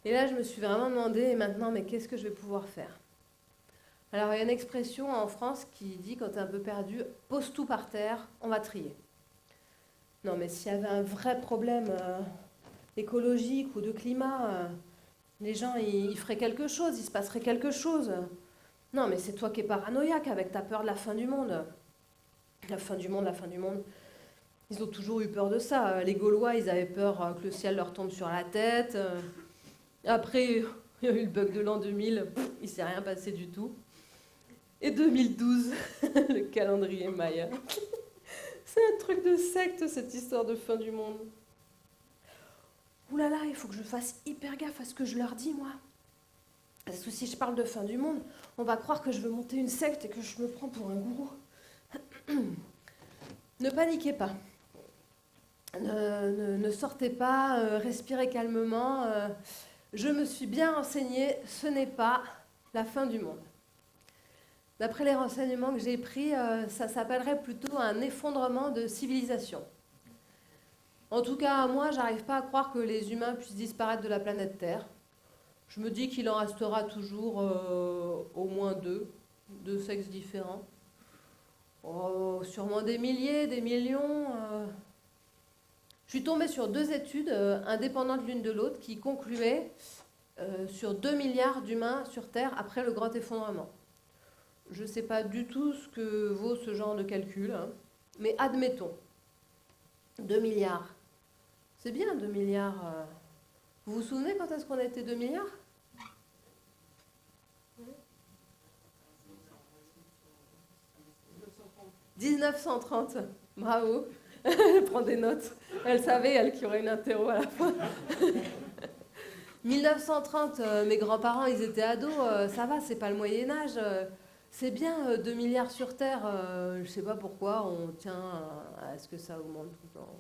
A: et là je me suis vraiment demandé, et maintenant, mais qu'est-ce que je vais pouvoir faire? Alors il y a une expression en France qui dit, quand tu es un peu perdu, pose tout par terre, on va trier. Non mais s'il y avait un vrai problème écologique ou de climat, les gens ils feraient quelque chose, il se passerait quelque chose. Non mais c'est toi qui es paranoïaque avec ta peur de la fin du monde. La fin du monde. Ils ont toujours eu peur de ça. Les Gaulois, ils avaient peur que le ciel leur tombe sur la tête. Après, il y a eu le bug de l'an 2000, il ne s'est rien passé du tout. Et 2012, le calendrier Maya. C'est un truc de secte, cette histoire de fin du monde. Ouh là là, il faut que je fasse hyper gaffe à ce que je leur dis, moi. Parce que si je parle de fin du monde, on va croire que je veux monter une secte et que je me prends pour un gourou. Ne paniquez pas. Ne sortez pas, respirez calmement. Je me suis bien renseignée, ce n'est pas la fin du monde. D'après les renseignements que j'ai pris, ça s'appellerait plutôt un effondrement de civilisation. En tout cas, moi, j'arrive pas à croire que les humains puissent disparaître de la planète Terre. Je me dis qu'il en restera toujours au moins deux sexes différents. Oh, sûrement des milliers, des millions. Je suis tombée sur 2 études indépendantes l'une de l'autre qui concluaient sur 2 milliards d'humains sur Terre après le grand effondrement. Je ne sais pas du tout ce que vaut ce genre de calcul, mais admettons, 2 milliards. C'est bien 2 milliards. Vous vous souvenez quand est-ce qu'on a été 2 milliards ? 1930. Bravo. Elle prend des notes. Elle savait, elle, qu'il y aurait une interro à la fin. 1930, mes grands-parents, ils étaient ados. Ça va, c'est pas le Moyen-Âge. C'est bien 2 milliards sur Terre. Je sais pas pourquoi on tient à ce que ça augmente tout le temps.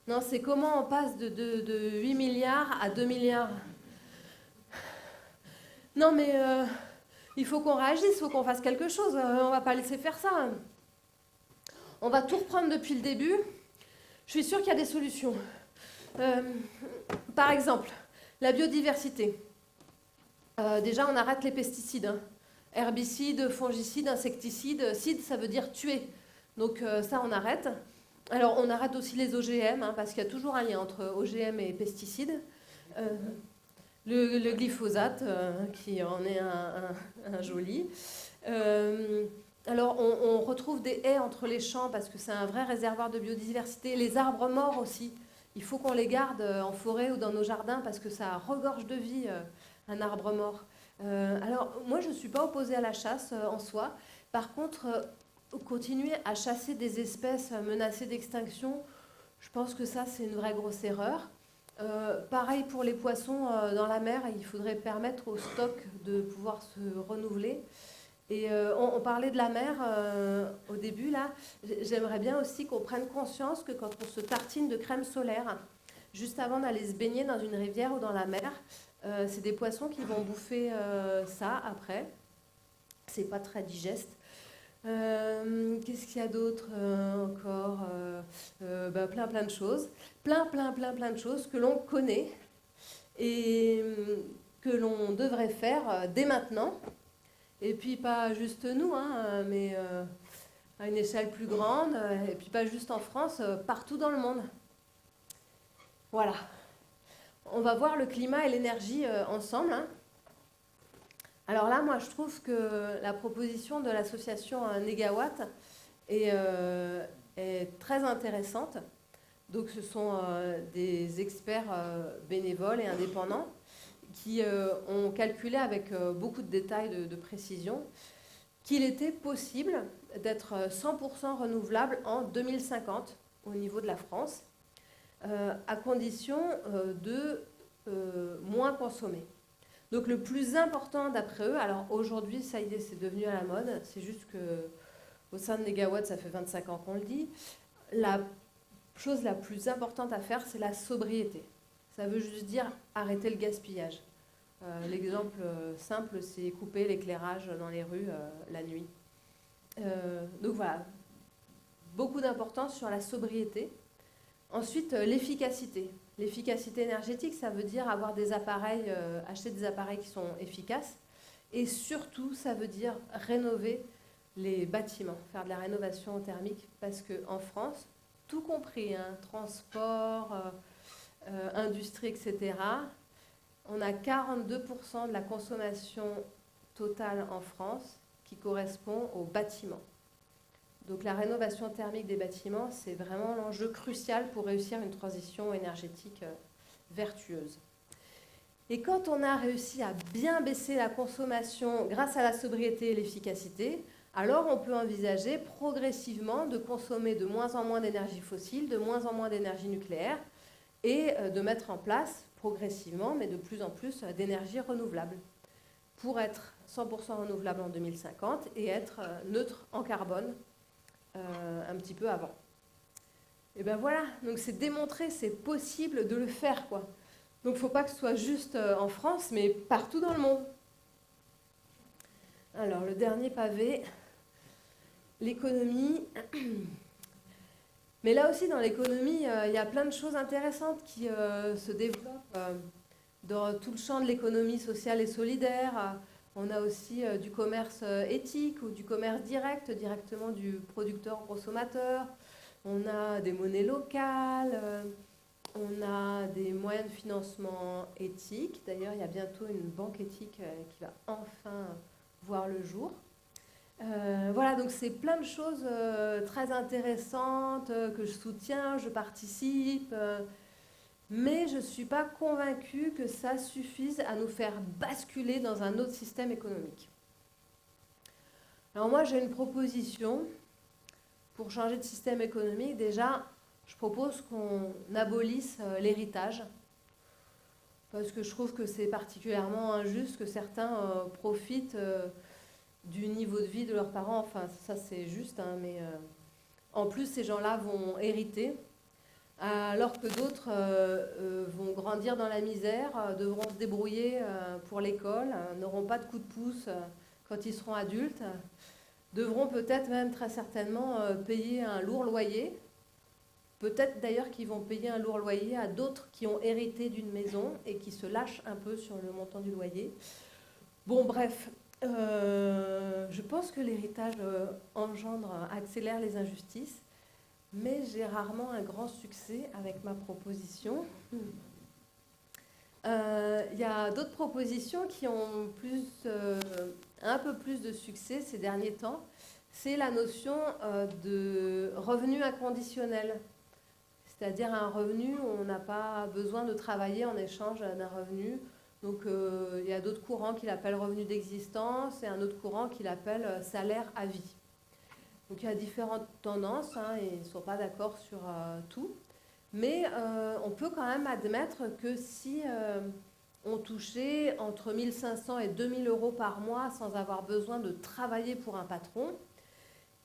A: Non, c'est comment on passe de 8 milliards à 2 milliards. Non, mais il faut qu'on réagisse, il faut qu'on fasse quelque chose. On va pas laisser faire ça. On va tout reprendre depuis le début. Je suis sûre qu'il y a des solutions. Par exemple, la biodiversité. Déjà, on arrête les pesticides. Herbicides, fongicides, insecticides. Cide, ça veut dire tuer. Donc ça, on arrête. Alors, on arrête aussi les OGM, parce qu'il y a toujours un lien entre OGM et pesticides. Le glyphosate, qui en est un joli. Alors, on retrouve des haies entre les champs parce que c'est un vrai réservoir de biodiversité. Les arbres morts aussi. Il faut qu'on les garde en forêt ou dans nos jardins parce que ça regorge de vie, un arbre mort. Alors, moi, je ne suis pas opposée à la chasse en soi. Par contre, continuer à chasser des espèces menacées d'extinction, je pense que ça, c'est une vraie grosse erreur. Pareil pour les poissons dans la mer, il faudrait permettre au stock de pouvoir se renouveler. Et on parlait de la mer au début, là. J'aimerais bien aussi qu'on prenne conscience que quand on se tartine de crème solaire, juste avant d'aller se baigner dans une rivière ou dans la mer, c'est des poissons qui vont bouffer ça après. C'est pas très digeste. Qu'est-ce qu'il y a d'autre encore plein de choses. Plein de choses que l'on connaît et que l'on devrait faire dès maintenant. Et puis pas juste nous, hein, mais à une échelle plus grande, et puis pas juste en France, partout dans le monde. Voilà. On va voir le climat et l'énergie ensemble. Hein. Alors là, moi, je trouve que la proposition de l'association Négawatt est très intéressante. Donc, ce sont des experts bénévoles et indépendants qui ont calculé avec beaucoup de détails de précision qu'il était possible d'être 100% renouvelable en 2050 au niveau de la France, à condition de moins consommer. Donc le plus important d'après eux, alors aujourd'hui ça y est, c'est devenu à la mode, c'est juste que au sein de Négawatt, ça fait 25 ans qu'on le dit, la chose la plus importante à faire, c'est la sobriété. Ça veut juste dire arrêter le gaspillage. L'exemple simple, c'est couper l'éclairage dans les rues la nuit. Donc voilà, beaucoup d'importance sur la sobriété. Ensuite, l'efficacité. L'efficacité énergétique, ça veut dire avoir des appareils, acheter des appareils qui sont efficaces. Et surtout, ça veut dire rénover les bâtiments, faire de la rénovation thermique. Parce qu'en France, tout compris, hein, transport, industrie, etc., on a 42% de la consommation totale en France qui correspond aux bâtiments. Donc la rénovation thermique des bâtiments, c'est vraiment l'enjeu crucial pour réussir une transition énergétique vertueuse. Et quand on a réussi à bien baisser la consommation grâce à la sobriété et l'efficacité, alors on peut envisager progressivement de consommer de moins en moins d'énergie fossile, de moins en moins d'énergie nucléaire, et de mettre en place progressivement, mais de plus en plus, d'énergie renouvelable pour être 100% renouvelable en 2050 et être neutre en carbone un petit peu avant. Et ben voilà, donc c'est démontré, c'est possible de le faire, quoi. Donc il ne faut pas que ce soit juste en France, mais partout dans le monde. Alors le dernier pavé, l'économie. Mais là aussi, dans l'économie, il y a plein de choses intéressantes qui se développent dans tout le champ de l'économie sociale et solidaire. On a aussi du commerce éthique ou du commerce direct, directement du producteur au consommateur. On a des monnaies locales, on a des moyens de financement éthiques. D'ailleurs, il y a bientôt une banque éthique qui va enfin voir le jour. Voilà, donc c'est plein de choses très intéressantes que je soutiens, je participe, mais je ne suis pas convaincue que ça suffise à nous faire basculer dans un autre système économique. Alors moi, j'ai une proposition pour changer de système économique. Déjà, je propose qu'on abolisse l'héritage, parce que je trouve que c'est particulièrement injuste que certains profitent du niveau de vie de leurs parents. Enfin, ça c'est juste, hein, mais en plus, ces gens-là vont hériter, alors que d'autres vont grandir dans la misère, devront se débrouiller pour l'école, n'auront pas de coup de pouce quand ils seront adultes, devront peut-être même très certainement payer un lourd loyer. Peut-être d'ailleurs qu'ils vont payer un lourd loyer à d'autres qui ont hérité d'une maison et qui se lâchent un peu sur le montant du loyer. Bon, bref, je pense que l'héritage accélère les injustices, mais j'ai rarement un grand succès avec ma proposition. Il y a d'autres propositions qui ont un peu plus de succès ces derniers temps. C'est la notion de revenu inconditionnel, c'est-à-dire un revenu où on n'a pas besoin de travailler en échange d'un revenu. Donc il y a d'autres courants qu'il appelle revenu d'existence et un autre courant qu'il appelle salaire à vie. Donc il y a différentes tendances, hein, et ils ne sont pas d'accord sur tout. Mais on peut quand même admettre que si on touchait entre 1 500 et 2 000 euros par mois sans avoir besoin de travailler pour un patron,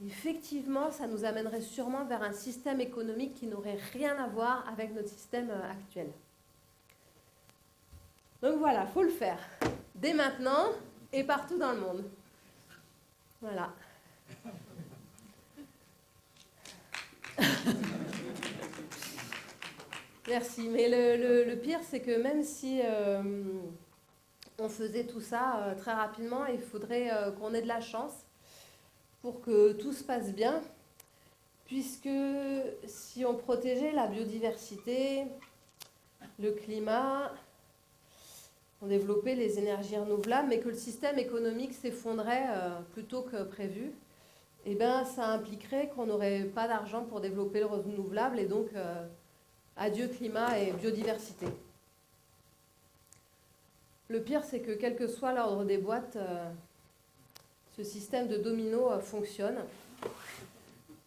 A: effectivement, ça nous amènerait sûrement vers un système économique qui n'aurait rien à voir avec notre système actuel. Donc voilà, il faut le faire. Dès maintenant et partout dans le monde. Voilà. Merci. Mais le pire, c'est que même si on faisait tout ça très rapidement, il faudrait qu'on ait de la chance pour que tout se passe bien, puisque si on protégeait la biodiversité, le climat, on développait les énergies renouvelables, mais que le système économique s'effondrait plutôt que prévu, eh bien, ça impliquerait qu'on n'aurait pas d'argent pour développer le renouvelable, et donc adieu climat et biodiversité. Le pire, c'est que quel que soit l'ordre des boîtes, ce système de domino fonctionne.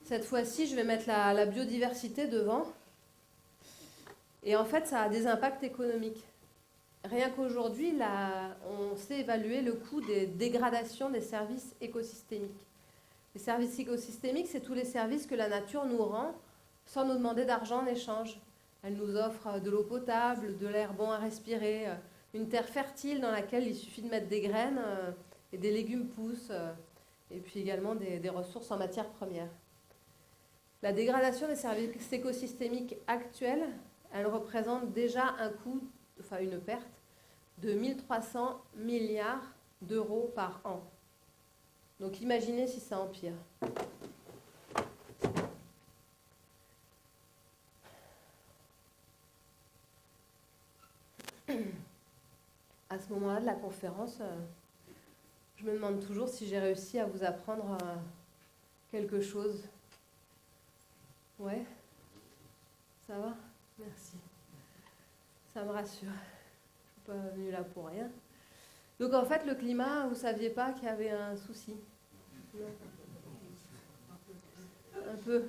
A: Cette fois-ci, je vais mettre la biodiversité devant. Et en fait, ça a des impacts économiques. Rien qu'aujourd'hui, on sait évaluer le coût des dégradations des services écosystémiques. Les services écosystémiques, c'est tous les services que la nature nous rend sans nous demander d'argent en échange. Elle nous offre de l'eau potable, de l'air bon à respirer, une terre fertile dans laquelle il suffit de mettre des graines et des légumes poussent, et puis également des ressources en matières premières. La dégradation des services écosystémiques actuels, elle représente déjà un coût, enfin une perte, de 1 300 milliards d'euros par an. Donc imaginez si ça empire. À ce moment-là de la conférence, je me demande toujours si j'ai réussi à vous apprendre quelque chose. Ouais? Ça va? Merci. Ça me rassure. Je ne suis pas venue là pour rien. Donc en fait, le climat, vous ne saviez pas qu'il y avait un souci? Non. Un peu.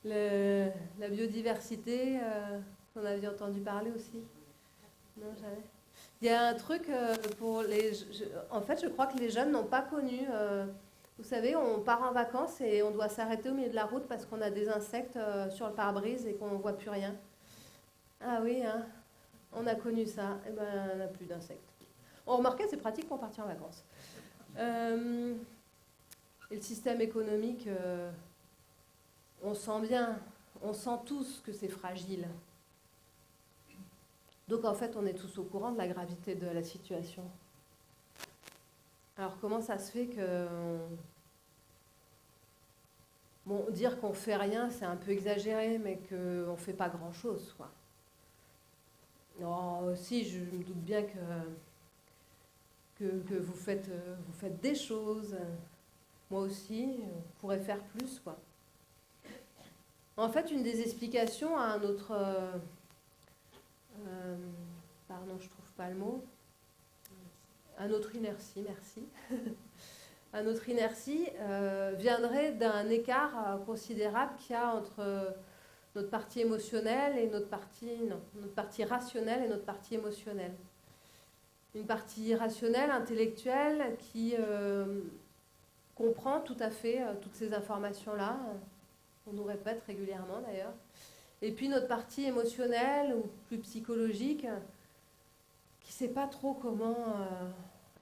A: La biodiversité, vous en aviez entendu parler aussi? Non, jamais. Il y a un truc pour les... En fait, je crois que les jeunes n'ont pas connu... vous savez, on part en vacances et on doit s'arrêter au milieu de la route parce qu'on a des insectes sur le pare-brise et qu'on ne voit plus rien. Ah oui, hein, on a connu ça. Eh ben, on n'a plus d'insectes. On remarquait, c'est pratique pour partir en vacances. Et le système économique, on sent bien, on sent tous que c'est fragile. Donc en fait, on est tous au courant de la gravité de la situation. Alors comment ça se fait que... Bon, dire qu'on fait rien, c'est un peu exagéré, mais qu'on ne fait pas grand-chose, quoi. Alors, aussi, je me doute bien que vous faites des choses. Moi aussi, on pourrait faire plus, quoi. En fait, une des explications à un autre... pardon, je ne trouve pas le mot. À notre inertie, merci. À notre inertie viendrait d'un écart considérable qu'il y a entre notre partie émotionnelle et notre partie rationnelle et notre partie émotionnelle. Une partie rationnelle, intellectuelle, qui comprend tout à fait toutes ces informations-là. On nous répète régulièrement d'ailleurs. Et puis notre partie émotionnelle ou plus psychologique, qui ne sait pas trop comment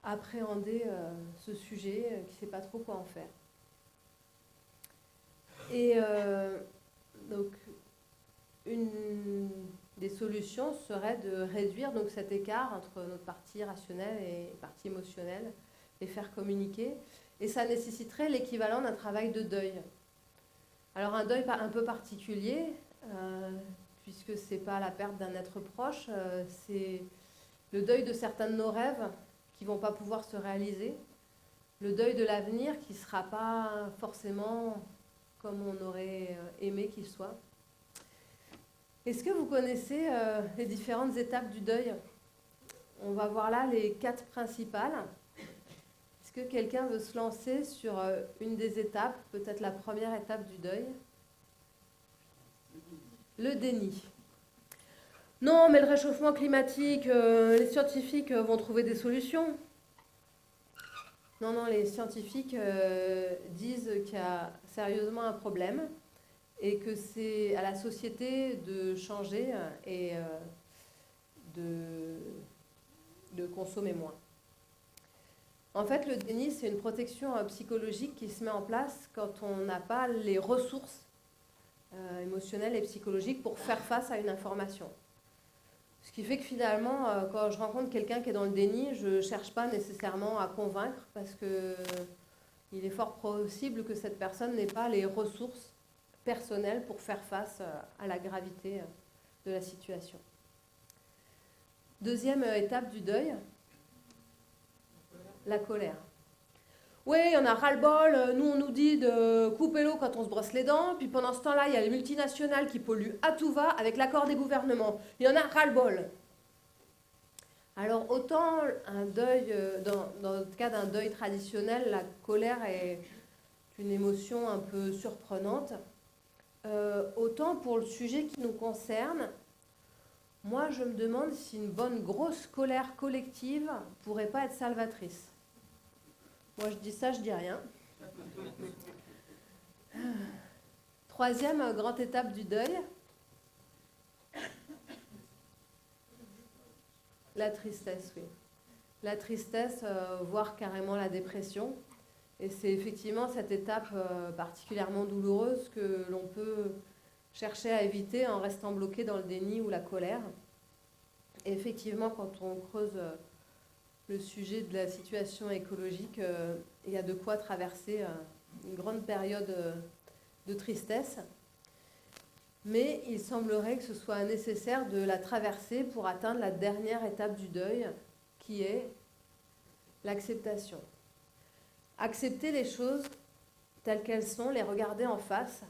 A: appréhender ce sujet, qui ne sait pas trop quoi en faire. Et donc, une des solutions serait de réduire donc, cet écart entre notre partie rationnelle et partie émotionnelle, les faire communiquer. Et ça nécessiterait l'équivalent d'un travail de deuil. Alors un deuil un peu particulier, puisque ce n'est pas la perte d'un être proche, c'est le deuil de certains de nos rêves qui ne vont pas pouvoir se réaliser, le deuil de l'avenir qui ne sera pas forcément comme on aurait aimé qu'il soit. Est-ce que vous connaissez les différentes étapes du deuil? On va voir là les 4 principales. Est-ce que quelqu'un veut se lancer sur une des étapes, peut-être la première étape du deuil? Le déni. Non, mais le réchauffement climatique, les scientifiques vont trouver des solutions. Non, les scientifiques disent qu'il y a sérieusement un problème et que c'est à la société de changer et de consommer moins. En fait, le déni, c'est une protection psychologique qui se met en place quand on n'a pas les ressources émotionnelles et psychologiques pour faire face à une information. Ce qui fait que finalement, quand je rencontre quelqu'un qui est dans le déni, je ne cherche pas nécessairement à convaincre parce qu'il est fort possible que cette personne n'ait pas les ressources personnelles pour faire face à la gravité de la situation. Deuxième étape du deuil, la colère. Oui, il y en a ras-le-bol, nous on nous dit de couper l'eau quand on se brosse les dents, puis pendant ce temps-là, il y a les multinationales qui polluent à tout va avec l'accord des gouvernements. Il y en a ras-le-bol. Alors autant un deuil, dans le cas d'un deuil traditionnel, la colère est une émotion un peu surprenante, autant pour le sujet qui nous concerne, moi je me demande si une bonne grosse colère collective pourrait pas être salvatrice. Moi, je dis ça, je dis rien. Troisième grande étape du deuil, la tristesse, oui. La tristesse, voire carrément la dépression. Et c'est effectivement cette étape particulièrement douloureuse que l'on peut chercher à éviter en restant bloqué dans le déni ou la colère. Et effectivement, quand on creuse le sujet de la situation écologique, il y a de quoi traverser une grande période de tristesse. Mais il semblerait que ce soit nécessaire de la traverser pour atteindre la dernière étape du deuil, qui est l'acceptation. Accepter les choses telles qu'elles sont, les regarder en face,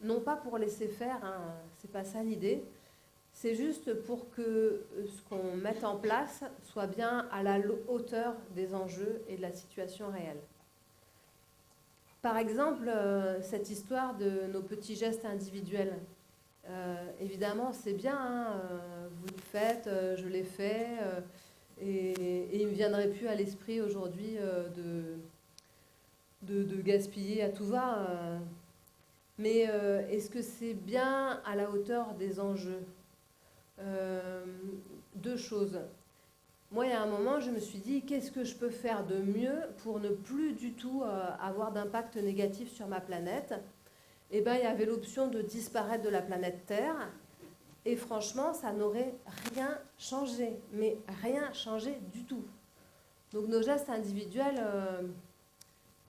A: non pas pour laisser faire, hein, c'est pas ça l'idée, c'est juste pour que ce qu'on mette en place soit bien à la hauteur des enjeux et de la situation réelle. Par exemple, cette histoire de nos petits gestes individuels. Évidemment, c'est bien, hein, vous le faites, je l'ai fait, et il ne me viendrait plus à l'esprit aujourd'hui de gaspiller à tout va. Mais est-ce que c'est bien à la hauteur des enjeux ? Deux choses. Moi, il y a un moment, je me suis dit, qu'est-ce que je peux faire de mieux pour ne plus du tout avoir d'impact négatif sur ma planète ? Eh bien, il y avait l'option de disparaître de la planète Terre. Et franchement, ça n'aurait rien changé. Mais rien changé du tout. Donc nos gestes individuels,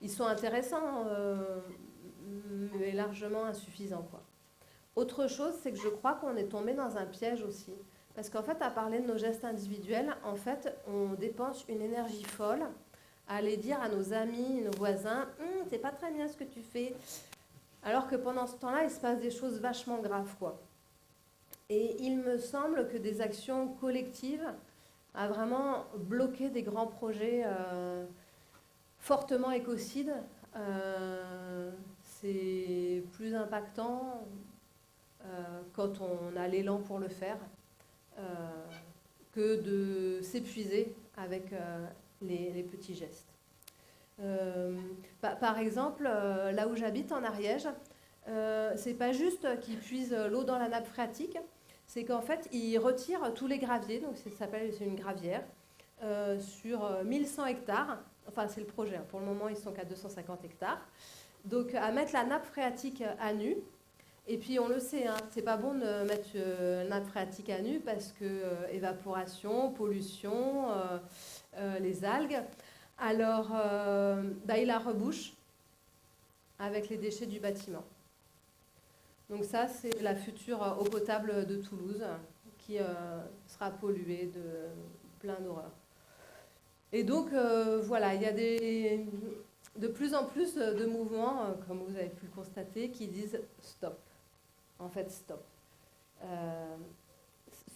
A: ils sont intéressants, mais largement insuffisants, quoi. Autre chose, c'est que je crois qu'on est tombé dans un piège aussi. Parce qu'en fait, à parler de nos gestes individuels, en fait, on dépense une énergie folle à aller dire à nos amis, nos voisins, c'est pas très bien ce que tu fais. Alors que pendant ce temps-là, il se passe des choses vachement graves, quoi. Et il me semble que des actions collectives a vraiment bloqué des grands projets fortement écocides. C'est plus impactant quand on a l'élan pour le faire que de s'épuiser avec les petits gestes. Par exemple, là où j'habite en Ariège, c'est pas juste qu'ils puisent l'eau dans la nappe phréatique, c'est qu'en fait ils retirent tous les graviers, donc c'est une gravière, sur 1100 hectares, enfin c'est le projet, hein. Pour le moment ils sont qu'à 250 hectares, donc à mettre la nappe phréatique à nu. Et puis on le sait, hein, c'est pas bon de mettre la nappe phréatique à nu parce que évaporation, pollution, les algues. Alors il la rebouche avec les déchets du bâtiment. Donc ça, c'est la future eau potable de Toulouse qui sera polluée de plein d'horreurs. Et donc voilà, il y a de plus en plus de mouvements, comme vous avez pu le constater, qui disent stop. En fait, stop.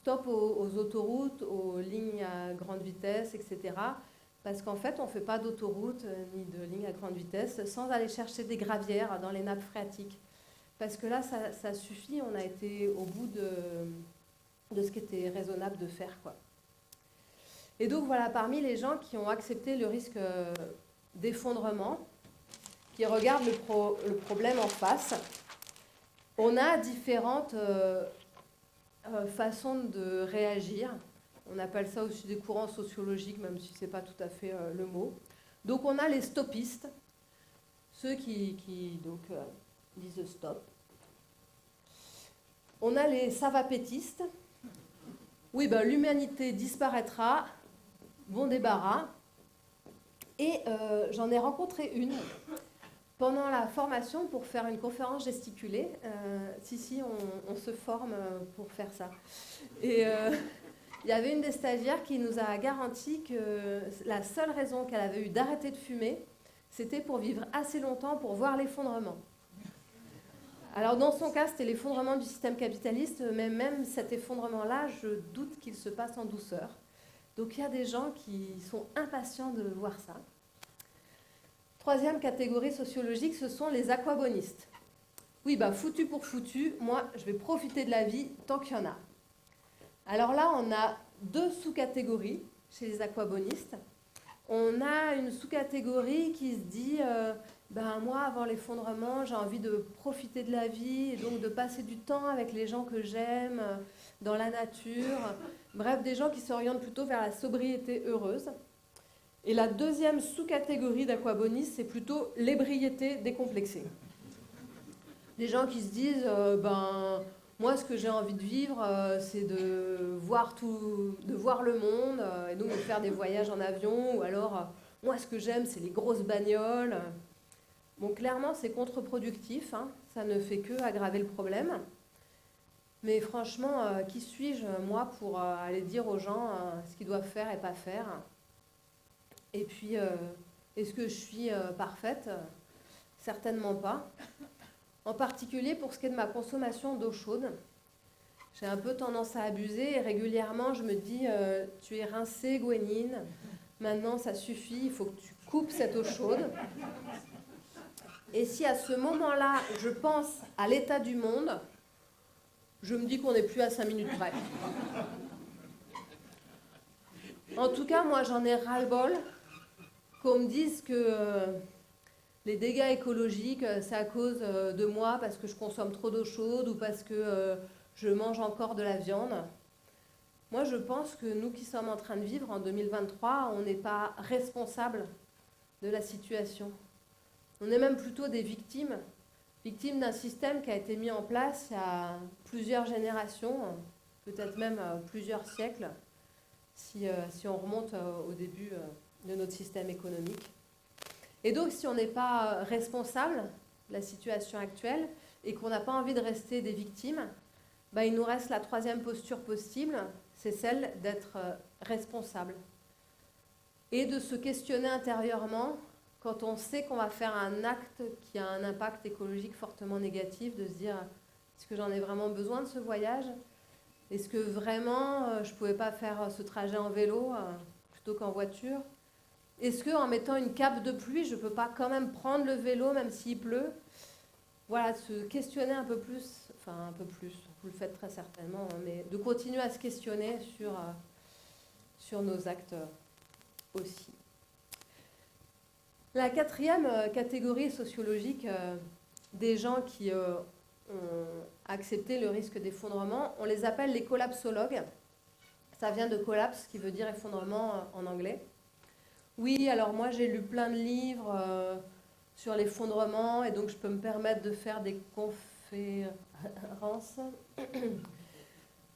A: stop aux autoroutes, aux lignes à grande vitesse, etc. Parce qu'en fait, on ne fait pas d'autoroute ni de lignes à grande vitesse sans aller chercher des gravières dans les nappes phréatiques. Parce que là, ça suffit, on a été au bout de ce qui était raisonnable de faire, quoi. Et donc voilà, parmi les gens qui ont accepté le risque d'effondrement, qui regardent le problème en face, on a différentes façons de réagir. On appelle ça aussi des courants sociologiques, même si ce n'est pas tout à fait le mot. Donc on a les stoppistes, ceux qui disent stop. On a les savapétistes. Oui, ben, l'humanité disparaîtra, bon débarras. Et j'en ai rencontré une pendant la formation pour faire une conférence gesticulée. Si, on se forme pour faire ça. Et il y avait une des stagiaires qui nous a garanti que la seule raison qu'elle avait eu d'arrêter de fumer, c'était pour vivre assez longtemps pour voir l'effondrement. Alors dans son cas, c'était l'effondrement du système capitaliste, mais même cet effondrement-là, je doute qu'il se passe en douceur. Donc il y a des gens qui sont impatients de voir ça. Troisième catégorie sociologique, ce sont les aquabonistes. Oui, bah foutu pour foutu, moi je vais profiter de la vie tant qu'il y en a. Alors là, on a deux sous-catégories chez les aquabonistes. On a une sous-catégorie qui se dit ben moi, avant l'effondrement, j'ai envie de profiter de la vie et donc de passer du temps avec les gens que j'aime, dans la nature. Bref, des gens qui s'orientent plutôt vers la sobriété heureuse. Et la deuxième sous-catégorie d'aquabonistes, c'est plutôt l'ébriété décomplexée. Des gens qui se disent ben moi, ce que j'ai envie de vivre, c'est de voir le monde, et donc de faire des voyages en avion, ou alors, moi, ce que j'aime, c'est les grosses bagnoles. Bon, clairement, c'est contre-productif, hein, ça ne fait que aggraver le problème. Mais franchement, qui suis-je, moi, pour aller dire aux gens ce qu'ils doivent faire et pas faire? Et puis, est-ce que je suis parfaite? Certainement pas. En particulier pour ce qui est de ma consommation d'eau chaude. J'ai un peu tendance à abuser et régulièrement je me dis tu es rincée Gwenine, maintenant ça suffit, il faut que tu coupes cette eau chaude. Et si à ce moment-là je pense à l'état du monde, je me dis qu'on n'est plus à 5 minutes près. En tout cas, moi j'en ai ras-le-bol qu'on me dise que les dégâts écologiques, c'est à cause de moi parce que je consomme trop d'eau chaude ou parce que je mange encore de la viande. Moi, je pense que nous qui sommes en train de vivre en 2023, on n'est pas responsables de la situation. On est même plutôt des victimes d'un système qui a été mis en place il y a plusieurs générations, peut-être même plusieurs siècles, si on remonte au début de notre système économique. Et donc, si on n'est pas responsable de la situation actuelle et qu'on n'a pas envie de rester des victimes, ben, il nous reste la troisième posture possible, c'est celle d'être responsable. Et de se questionner intérieurement quand on sait qu'on va faire un acte qui a un impact écologique fortement négatif, de se dire, est-ce que j'en ai vraiment besoin de ce voyage? Est-ce que vraiment je ne pouvais pas faire ce trajet en vélo plutôt qu'en voiture? Est-ce qu'en mettant une cape de pluie, je ne peux pas quand même prendre le vélo même s'il pleut? Voilà, de se questionner un peu plus, vous le faites très certainement, mais de continuer à se questionner sur nos actes aussi. La quatrième catégorie sociologique des gens qui ont accepté le risque d'effondrement, on les appelle les collapsologues. Ça vient de collapse, qui veut dire effondrement en anglais. Oui, alors moi j'ai lu plein de livres sur l'effondrement et donc je peux me permettre de faire des conférences.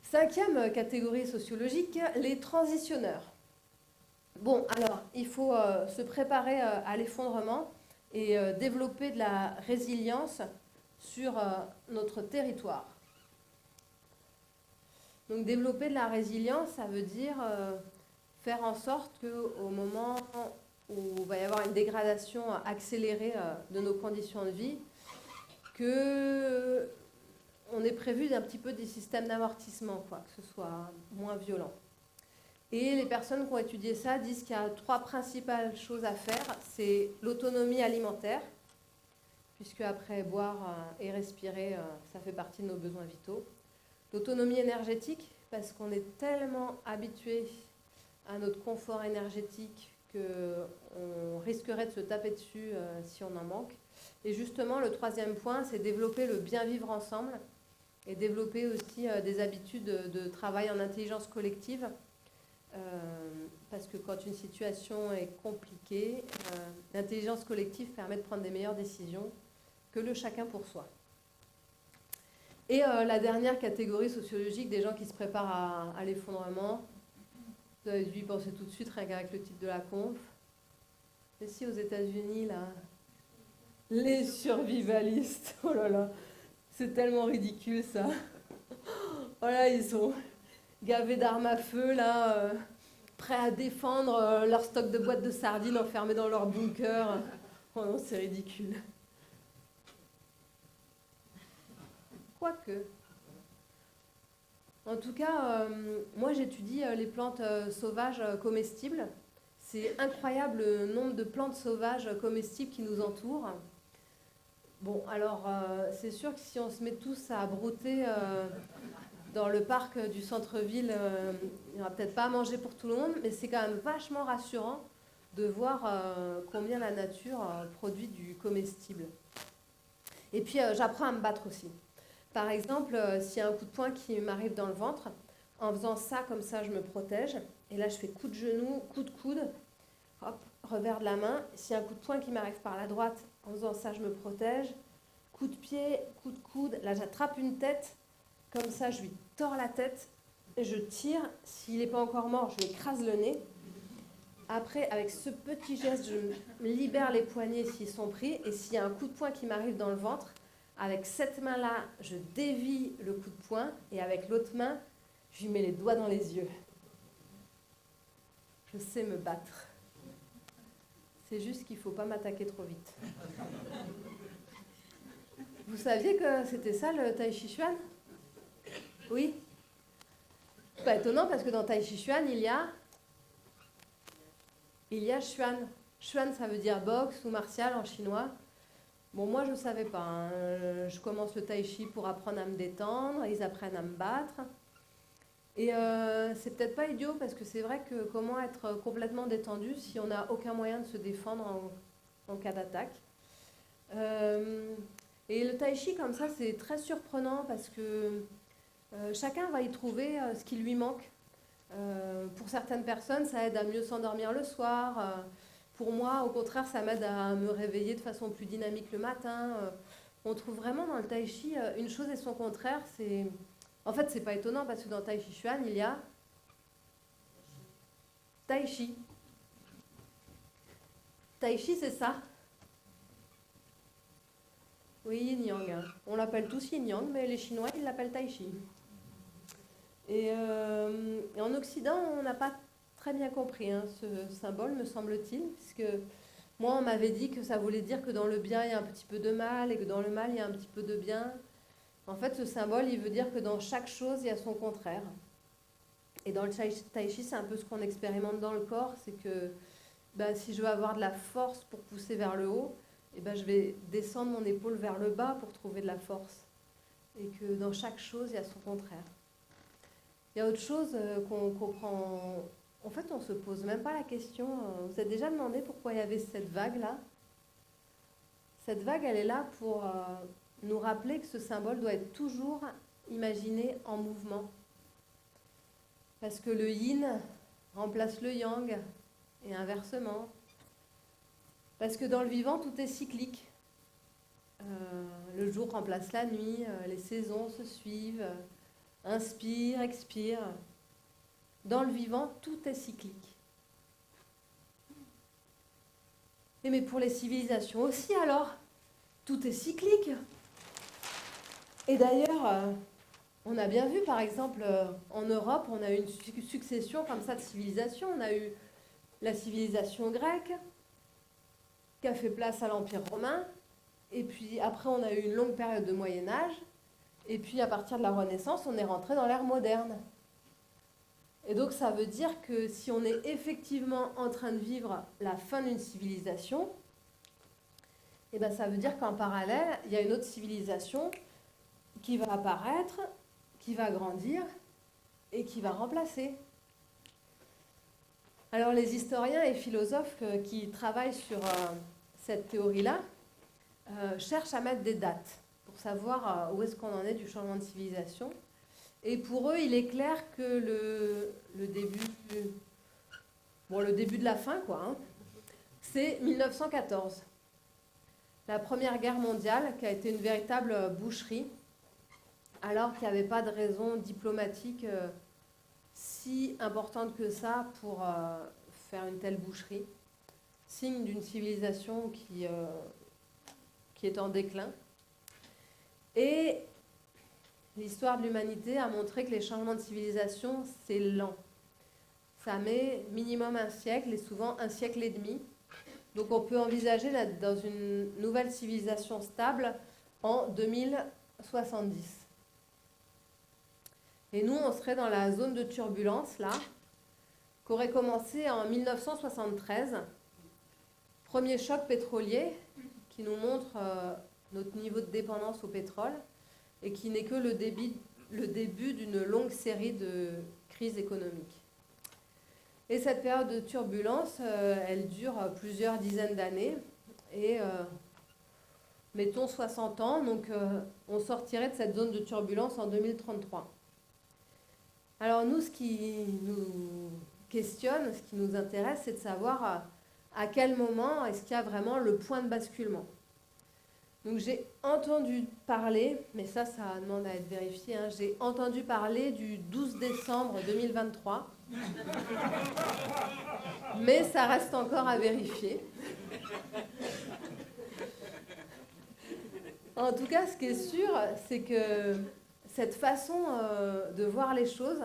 A: Cinquième catégorie sociologique, les transitionneurs. Bon, alors il faut se préparer à l'effondrement et développer de la résilience sur notre territoire. Donc développer de la résilience, ça veut dire faire en sorte qu'au moment où il va y avoir une dégradation accélérée de nos conditions de vie, qu'on on est prévu un petit peu des systèmes d'amortissement, quoi, que ce soit moins violent. Et les personnes qui ont étudié ça disent qu'il y a 3 principales choses à faire. C'est l'autonomie alimentaire, puisque après boire et respirer, ça fait partie de nos besoins vitaux. L'autonomie énergétique, parce qu'on est tellement habitué à notre confort énergétique qu'on risquerait de se taper dessus si on en manque. Et justement, le 3e point, c'est développer le bien vivre ensemble et développer aussi des habitudes de travail en intelligence collective. Parce que quand une situation est compliquée, l'intelligence collective permet de prendre des meilleures décisions que le chacun pour soi. Et la dernière catégorie sociologique des gens qui se préparent à l'effondrement, vous avez dû y penser tout de suite, rien qu'avec le titre de la conf. Mais si aux États-Unis, là, les survivalistes, oh là là, c'est tellement ridicule ça. Voilà, ils sont gavés d'armes à feu, là, prêts à défendre leur stock de boîtes de sardines enfermées dans leur bunker. Oh non, c'est ridicule. Quoique. En tout cas, moi j'étudie les plantes sauvages comestibles. C'est incroyable le nombre de plantes sauvages comestibles qui nous entourent. Bon, alors c'est sûr que si on se met tous à brouter dans le parc du centre-ville, il n'y aura peut-être pas à manger pour tout le monde, mais c'est quand même vachement rassurant de voir combien la nature produit du comestible. Et puis j'apprends à me battre aussi. Par exemple, s'il y a un coup de poing qui m'arrive dans le ventre, en faisant ça, comme ça, je me protège. Et là, je fais coup de genou, coup de coude, hop, revers de la main. S'il y a un coup de poing qui m'arrive par la droite, en faisant ça, je me protège. Coup de pied, coup de coude. Là, j'attrape une tête. Comme ça, je lui tords la tête. Je tire. S'il n'est pas encore mort, je lui écrase le nez. Après, avec ce petit geste, je me libère les poignets s'ils sont pris. Et s'il y a un coup de poing qui m'arrive dans le ventre, avec cette main-là, je dévie le coup de poing et avec l'autre main, je lui mets les doigts dans les yeux. Je sais me battre. C'est juste qu'il ne faut pas m'attaquer trop vite. Vous saviez que c'était ça le Tai Chi Chuan? Oui. Pas étonnant parce que dans Tai Chi Chuan, il y a Chuan. Chuan, ça veut dire boxe ou martial en chinois. Bon, moi, je ne savais pas. Hein. Je commence le tai chi pour apprendre à me détendre. Ils apprennent à me battre. Et c'est peut-être pas idiot parce que c'est vrai que comment être complètement détendu si on n'a aucun moyen de se défendre en cas d'attaque. Et le tai chi, comme ça, c'est très surprenant parce que chacun va y trouver ce qui lui manque. Pour certaines personnes, ça aide à mieux s'endormir le soir. Pour moi, au contraire, ça m'aide à me réveiller de façon plus dynamique le matin. On trouve vraiment dans le tai chi une chose et son contraire. En fait, c'est pas étonnant parce que dans Tai Chi Chuan, il y a Tai Chi. Tai Chi, c'est ça. Oui, Yin Yang. Hein. On l'appelle tous Yin Yang, mais les Chinois, ils l'appellent Tai Chi. Et en Occident, on n'a pas très bien compris hein, ce symbole, me semble-t-il, puisque moi, on m'avait dit que ça voulait dire que dans le bien, il y a un petit peu de mal, et que dans le mal, il y a un petit peu de bien. En fait, ce symbole, il veut dire que dans chaque chose, il y a son contraire. Et dans le tai chi, c'est un peu ce qu'on expérimente dans le corps, c'est que si je veux avoir de la force pour pousser vers le haut, je vais descendre mon épaule vers le bas pour trouver de la force. Et que dans chaque chose, il y a son contraire. Il y a autre chose qu'on comprend. En fait, on ne se pose même pas la question. Vous vous êtes déjà demandé pourquoi il y avait cette vague-là? Cette vague, elle est là pour nous rappeler que ce symbole doit être toujours imaginé en mouvement. Parce que le yin remplace le yang et inversement. Parce que dans le vivant, tout est cyclique. Le jour remplace la nuit, les saisons se suivent. Inspire, expire. Dans le vivant, tout est cyclique. Et mais pour les civilisations aussi, alors, tout est cyclique. Et d'ailleurs, on a bien vu, par exemple, en Europe, on a eu une succession comme ça de civilisations. On a eu la civilisation grecque, qui a fait place à l'Empire romain. Et puis après, on a eu une longue période de Moyen-Âge. Et puis à partir de la Renaissance, on est rentré dans l'ère moderne. Et donc ça veut dire que si on est effectivement en train de vivre la fin d'une civilisation, et ben ça veut dire qu'en parallèle, il y a une autre civilisation qui va apparaître, qui va grandir et qui va remplacer. Alors les historiens et philosophes qui travaillent sur cette théorie-là cherchent à mettre des dates pour savoir où est-ce qu'on en est du changement de civilisation. Et pour eux, il est clair que le début de la fin, quoi, hein, c'est 1914. La Première Guerre mondiale, qui a été une véritable boucherie, alors qu'il n'y avait pas de raison diplomatique si importante que ça pour faire une telle boucherie. Signe d'une civilisation qui est en déclin. Et l'histoire de l'humanité a montré que les changements de civilisation, c'est lent. Ça met minimum un siècle et souvent un siècle et demi. Donc on peut envisager d'être dans une nouvelle civilisation stable en 2070. Et nous, on serait dans la zone de turbulence, là, qu'aurait commencé en 1973. Premier choc pétrolier qui nous montre notre niveau de dépendance au pétrole et qui n'est que le début d'une longue série de crises économiques. Et cette période de turbulence, elle dure plusieurs dizaines d'années et mettons 60 ans, donc on sortirait de cette zone de turbulence en 2033. Alors nous, ce qui nous questionne, ce qui nous intéresse, c'est de savoir à quel moment est-ce qu'il y a vraiment le point de basculement. Donc j'ai entendu parler, mais ça demande à être vérifié, hein, j'ai entendu parler du 12 décembre 2023, mais ça reste encore à vérifier. En tout cas, ce qui est sûr, c'est que cette façon de voir les choses,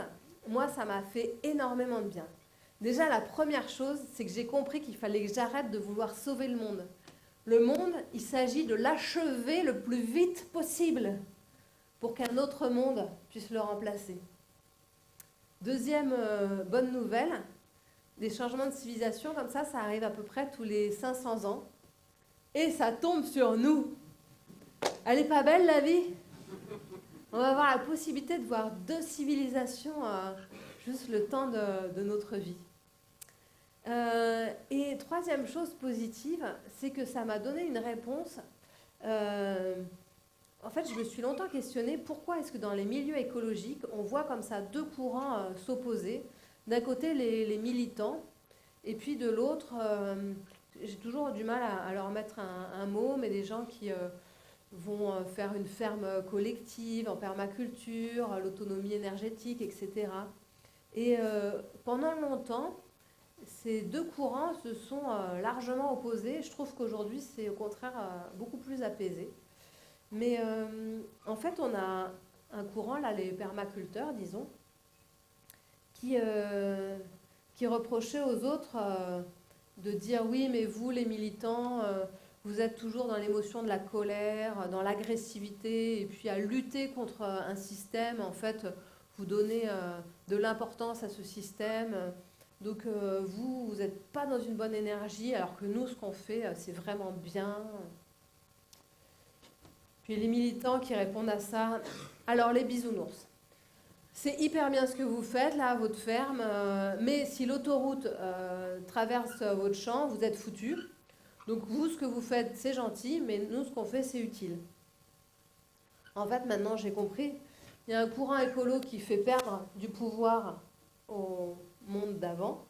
A: moi, ça m'a fait énormément de bien. Déjà, la première chose, c'est que j'ai compris qu'il fallait que j'arrête de vouloir sauver le monde. Le monde, il s'agit de l'achever le plus vite possible pour qu'un autre monde puisse le remplacer. Deuxième bonne nouvelle, des changements de civilisation comme ça arrive à peu près tous les 500 ans. Et ça tombe sur nous. Elle n'est pas belle, la vie ? On va avoir la possibilité de voir 2 civilisations juste le temps de notre vie. Et troisième chose positive, c'est que ça m'a donné une réponse. En fait, je me suis longtemps questionnée pourquoi est-ce que dans les milieux écologiques, on voit comme ça 2 courants s'opposer. D'un côté, les militants, et puis de l'autre, j'ai toujours du mal à leur mettre un mot, mais des gens qui vont faire une ferme collective en permaculture, l'autonomie énergétique, etc. Et pendant longtemps, ces 2 courants se sont largement opposés. Je trouve qu'aujourd'hui, c'est au contraire beaucoup plus apaisé. Mais en fait, on a un courant, là, les permaculteurs, disons, qui reprochait aux autres de dire oui, mais vous, les militants, vous êtes toujours dans l'émotion de la colère, dans l'agressivité, et puis à lutter contre un système, en fait, vous donnez de l'importance à ce système. Donc vous n'êtes pas dans une bonne énergie, alors que nous, ce qu'on fait, c'est vraiment bien. Puis les militants qui répondent à ça, alors les bisounours, c'est hyper bien ce que vous faites là à votre ferme, mais si l'autoroute traverse votre champ, vous êtes foutus. Donc vous, ce que vous faites, c'est gentil, mais nous, ce qu'on fait, c'est utile. En fait, maintenant, j'ai compris, il y a un courant écolo qui fait perdre du pouvoir au monde d'avant,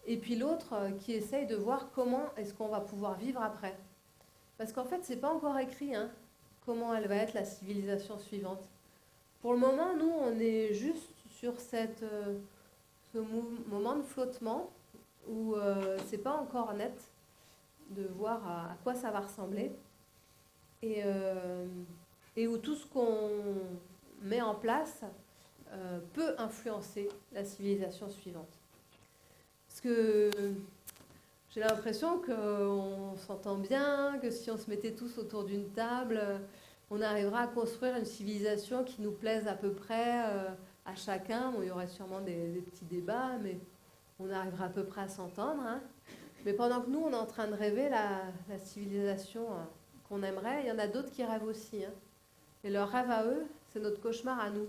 A: et puis l'autre qui essaye de voir comment est-ce qu'on va pouvoir vivre après. Parce qu'en fait, c'est pas encore écrit comment elle va être la civilisation suivante. Pour le moment, nous, on est juste sur ce moment de flottement où c'est pas encore net de voir à quoi ça va ressembler et où tout ce qu'on met en place peut influencer la civilisation suivante. Parce que j'ai l'impression qu'on s'entend bien, que si on se mettait tous autour d'une table, on arrivera à construire une civilisation qui nous plaise à peu près à chacun. Bon, il y aurait sûrement des petits débats, mais on arrivera à peu près à s'entendre. Hein. Mais pendant que nous, on est en train de rêver la civilisation qu'on aimerait, il y en a d'autres qui rêvent aussi. Hein. Et leur rêve à eux, c'est notre cauchemar à nous.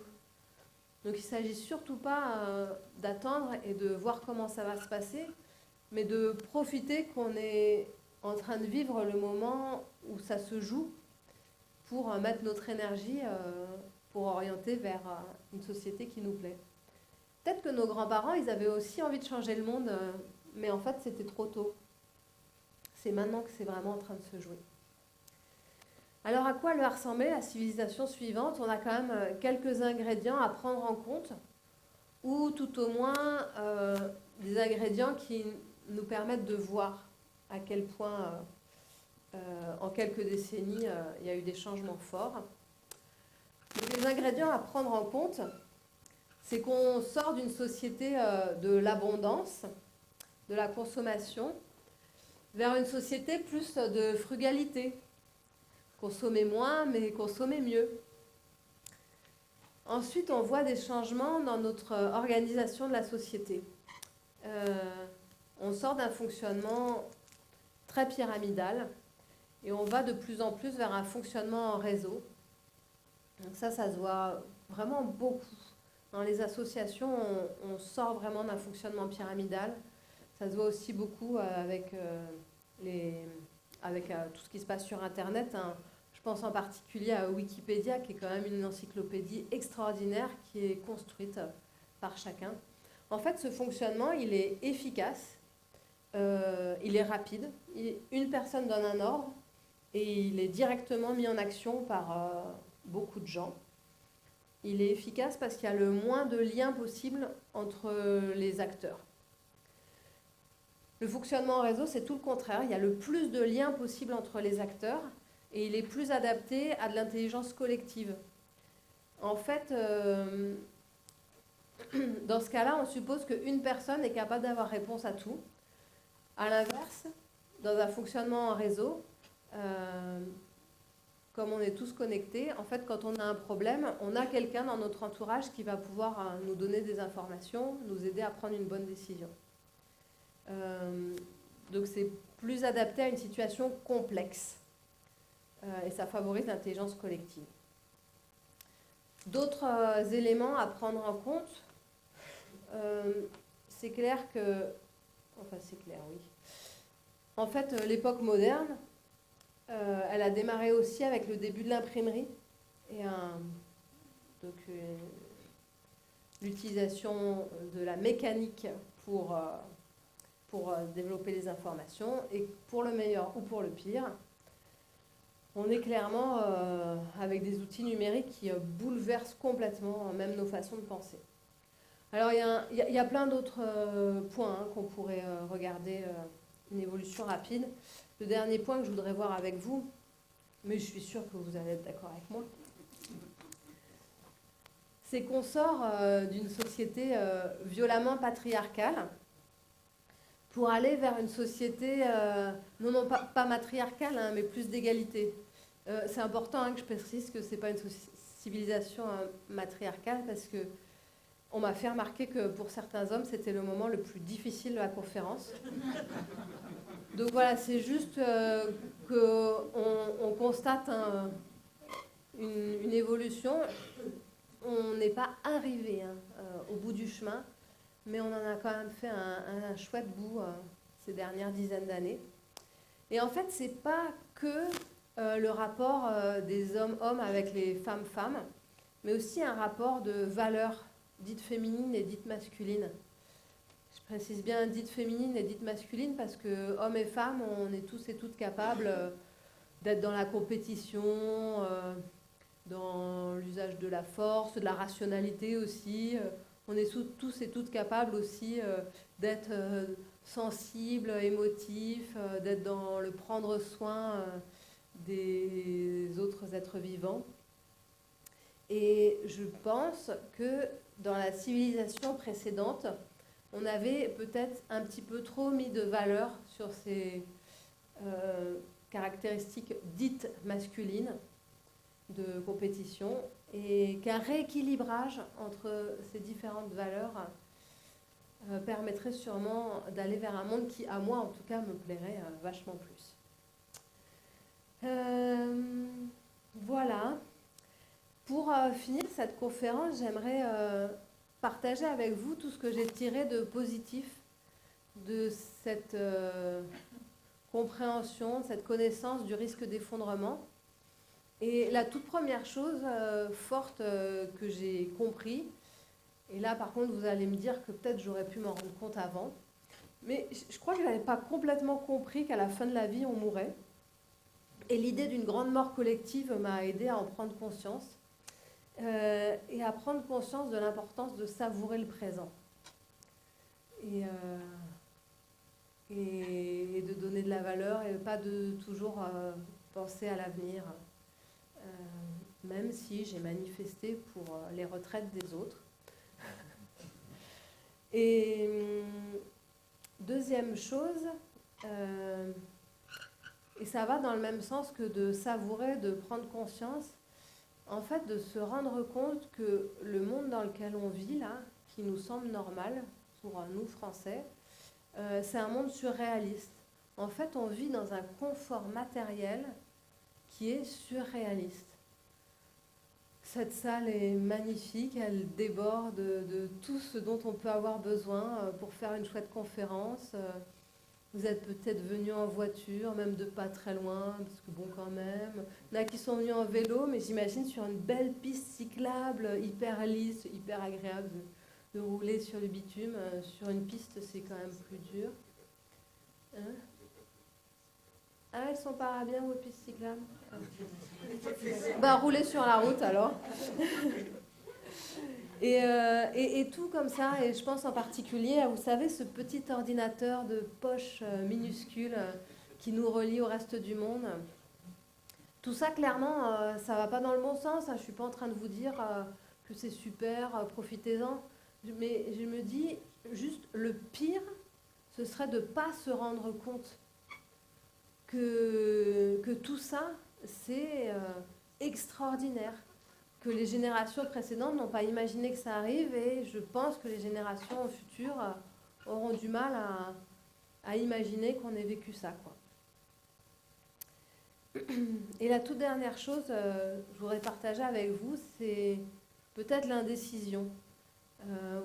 A: Donc il ne s'agit surtout pas d'attendre et de voir comment ça va se passer, mais de profiter qu'on est en train de vivre le moment où ça se joue pour mettre notre énergie pour orienter vers une société qui nous plaît. Peut-être que nos grands-parents, ils avaient aussi envie de changer le monde, mais en fait, c'était trop tôt. C'est maintenant que c'est vraiment en train de se jouer. Alors, à quoi elle va ressembler la civilisation suivante? On a quand même quelques ingrédients à prendre en compte, ou tout au moins des ingrédients qui nous permettent de voir à quel point, en quelques décennies, il y a eu des changements forts. Donc, les ingrédients à prendre en compte, c'est qu'on sort d'une société de l'abondance, de la consommation, vers une société plus de frugalité. Consommer moins, mais consommer mieux. Ensuite, on voit des changements dans notre organisation de la société. On sort d'un fonctionnement très pyramidal et on va de plus en plus vers un fonctionnement en réseau. Donc ça se voit vraiment beaucoup. Dans les associations, on sort vraiment d'un fonctionnement pyramidal. Ça se voit aussi beaucoup avec tout ce qui se passe sur Internet. Hein. Je pense en particulier à Wikipédia, qui est quand même une encyclopédie extraordinaire qui est construite par chacun. En fait, ce fonctionnement, il est efficace, il est rapide. Une personne donne un ordre et il est directement mis en action par beaucoup de gens. Il est efficace parce qu'il y a le moins de liens possible entre les acteurs. Le fonctionnement en réseau, c'est tout le contraire. Il y a le plus de liens possible entre les acteurs et il est plus adapté à de l'intelligence collective. En fait, dans ce cas-là, on suppose qu'une personne est capable d'avoir réponse à tout. À l'inverse, dans un fonctionnement en réseau, comme on est tous connectés, en fait, quand on a un problème, on a quelqu'un dans notre entourage qui va pouvoir nous donner des informations, nous aider à prendre une bonne décision. Donc c'est plus adapté à une situation complexe et ça favorise l'intelligence collective. D'autres éléments à prendre en compte, c'est clair que... Enfin c'est clair, oui. En fait, l'époque moderne, elle a démarré aussi avec le début de l'imprimerie et l'utilisation de la mécanique pour développer les informations. Et pour le meilleur ou pour le pire, on est clairement avec des outils numériques qui bouleversent complètement même nos façons de penser. Alors il y a plein d'autres points qu'on pourrait regarder, une évolution rapide. Le dernier point que je voudrais voir avec vous, mais je suis sûre que vous allez être d'accord avec moi, c'est qu'on sort d'une société violemment patriarcale pour aller vers une société, non pas matriarcale, hein, mais plus d'égalité. C'est important hein, que je précise que ce n'est pas une civilisation matriarcale, parce que on m'a fait remarquer que pour certains hommes, c'était le moment le plus difficile de la conférence. Donc voilà, c'est juste qu'on constate une évolution. On n'est pas arrivé au bout du chemin, mais on en a quand même fait un chouette bout ces dernières dizaines d'années. Et en fait, ce n'est pas que le rapport des hommes-hommes avec les femmes-femmes, mais aussi un rapport de valeurs dites féminines et dites masculines. Je précise bien dites féminines et dites masculines parce que hommes et femmes, on est tous et toutes capables d'être dans la compétition, dans l'usage de la force, de la rationalité aussi. On est tous et toutes capables aussi d'être sensibles, émotifs, d'être dans le prendre soin des autres êtres vivants. Et je pense que dans la civilisation précédente, on avait peut-être un petit peu trop mis de valeur sur ces caractéristiques dites masculines. de compétition et qu'un rééquilibrage entre ces différentes valeurs permettrait sûrement d'aller vers un monde qui, à moi en tout cas, me plairait vachement plus. Voilà. Pour finir cette conférence, j'aimerais partager avec vous tout ce que j'ai tiré de positif de cette compréhension, cette connaissance du risque d'effondrement. Et la toute première chose forte que j'ai compris, et là par contre vous allez me dire que peut-être j'aurais pu m'en rendre compte avant, mais je crois que je n'avais pas complètement compris qu'à la fin de la vie on mourait. Et l'idée d'une grande mort collective m'a aidé à en prendre conscience et à prendre conscience de l'importance de savourer le présent. Et de donner de la valeur et pas de toujours penser à l'avenir, même si j'ai manifesté pour les retraites des autres. Et deuxième chose, et ça va dans le même sens que de savourer, de prendre conscience, en fait de se rendre compte que le monde dans lequel on vit là, qui nous semble normal pour nous Français, c'est un monde surréaliste. En fait, on vit dans un confort matériel qui est surréaliste. Cette salle est magnifique, elle déborde de tout ce dont on peut avoir besoin pour faire une chouette conférence. Vous êtes peut-être venus en voiture, même de pas très loin, parce que bon quand même. Il y en a qui sont venus en vélo, mais j'imagine sur une belle piste cyclable, hyper lisse, hyper agréable de rouler sur le bitume. Sur une piste, c'est quand même plus dur. Hein? Ah, elles sont pas bien vos pistes cyclables? Bah, roulez sur la route alors. Et tout comme ça, et je pense en particulier à, vous savez, ce petit ordinateur de poche minuscule qui nous relie au reste du monde. Tout ça, clairement, ça va pas dans le bon sens. Je suis pas en train de vous dire que c'est super, profitez-en. Mais je me dis, juste le pire, ce serait de ne pas se rendre compte que tout ça, c'est extraordinaire, que les générations précédentes n'ont pas imaginé que ça arrive, et je pense que les générations futures auront du mal à imaginer qu'on ait vécu ça, quoi. Et la toute dernière chose que je voudrais partager avec vous, c'est peut-être l'indécision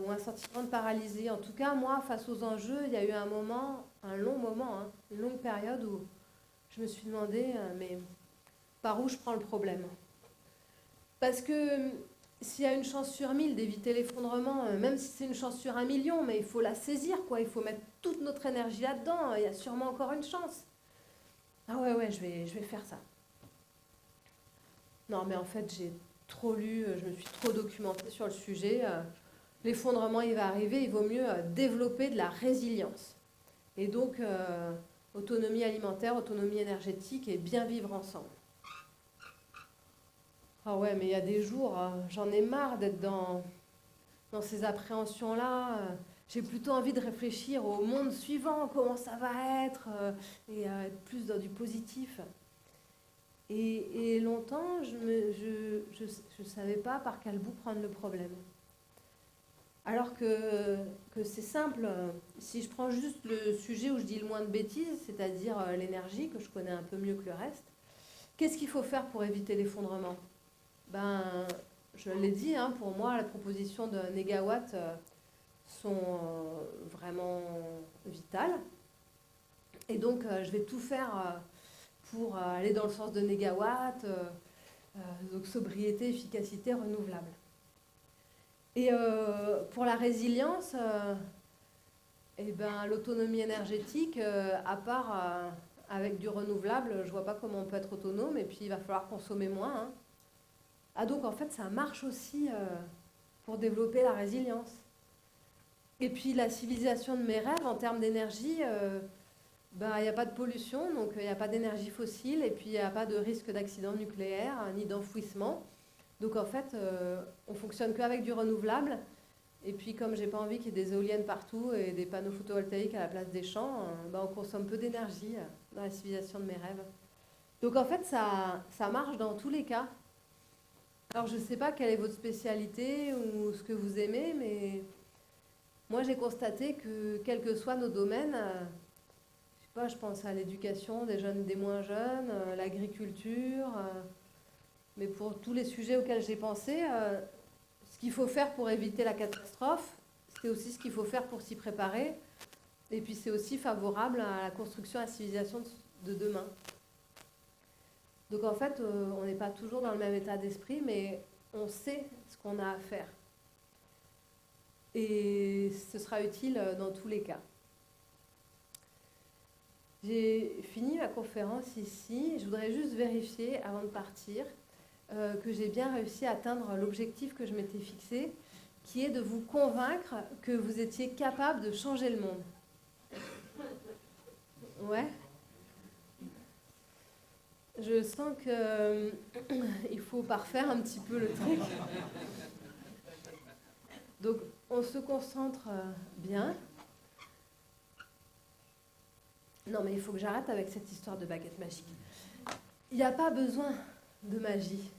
A: ou un sentiment de paralysie. En tout cas, moi, face aux enjeux, il y a eu un moment, un long moment, hein, une longue période où je me suis demandé, mais par où je prends le problème? Parce que s'il y a une chance sur 1000 d'éviter l'effondrement, même si c'est une chance sur 1 million, mais il faut la saisir, quoi. Il faut mettre toute notre énergie là-dedans. Il y a sûrement encore une chance. Ah ouais, je vais faire ça. Non, mais en fait, j'ai trop lu, je me suis trop documentée sur le sujet. L'effondrement, il va arriver, il vaut mieux développer de la résilience. Et donc, autonomie alimentaire, autonomie énergétique et bien vivre ensemble. Ah ouais, mais il y a des jours, j'en ai marre d'être dans ces appréhensions-là. J'ai plutôt envie de réfléchir au monde suivant, comment ça va être, et être plus dans du positif. Et longtemps, je savais pas par quel bout prendre le problème. Alors que c'est simple, si je prends juste le sujet où je dis le moins de bêtises, c'est-à-dire l'énergie, que je connais un peu mieux que le reste, qu'est-ce qu'il faut faire pour éviter l'effondrement? Ben, je l'ai dit, hein, pour moi, la proposition de Négawatt sont vraiment vitales. Et donc, je vais tout faire pour aller dans le sens de Négawatt, donc sobriété, efficacité, renouvelable. Et pour la résilience, eh ben, l'autonomie énergétique, à part avec du renouvelable, je ne vois pas comment on peut être autonome, et puis il va falloir consommer moins. Hein. Ah donc en fait ça marche aussi pour développer la résilience. Et puis la civilisation de mes rêves en termes d'énergie, il n'y a pas de pollution, donc il n'y a pas d'énergie fossile, et puis il n'y a pas de risque d'accident nucléaire, ni d'enfouissement. Donc en fait, on fonctionne qu'avec du renouvelable. Et puis comme j'ai pas envie qu'il y ait des éoliennes partout et des panneaux photovoltaïques à la place des champs, on consomme peu d'énergie dans la civilisation de mes rêves. Donc en fait, ça marche dans tous les cas. Alors, je ne sais pas quelle est votre spécialité ou ce que vous aimez, mais moi, j'ai constaté que, quels que soient nos domaines, je sais pas, je pense à l'éducation des jeunes, des moins jeunes, l'agriculture, mais pour tous les sujets auxquels j'ai pensé, ce qu'il faut faire pour éviter la catastrophe, c'est aussi ce qu'il faut faire pour s'y préparer. Et puis c'est aussi favorable à la construction de la civilisation de demain. Donc en fait, on n'est pas toujours dans le même état d'esprit, mais on sait ce qu'on a à faire. Et ce sera utile dans tous les cas. J'ai fini ma conférence ici. Je voudrais juste vérifier, avant de partir, que j'ai bien réussi à atteindre l'objectif que je m'étais fixé, qui est de vous convaincre que vous étiez capable de changer le monde. Ouais. Je sens qu'il faut parfaire un petit peu le truc. Donc, on se concentre bien. Non, mais il faut que j'arrête avec cette histoire de baguette magique. Il n'y a pas besoin de magie.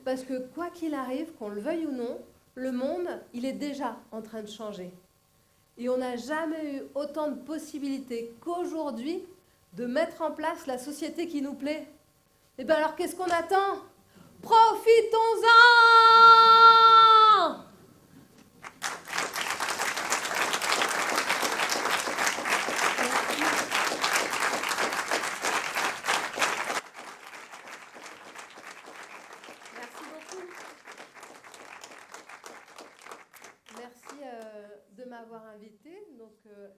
A: Parce que quoi qu'il arrive, qu'on le veuille ou non, le monde, il est déjà en train de changer. Et on n'a jamais eu autant de possibilités qu'aujourd'hui de mettre en place la société qui nous plaît. Et bien alors, qu'est-ce qu'on attend ? Profitons-en ! Merci beaucoup. Merci de m'avoir invité, donc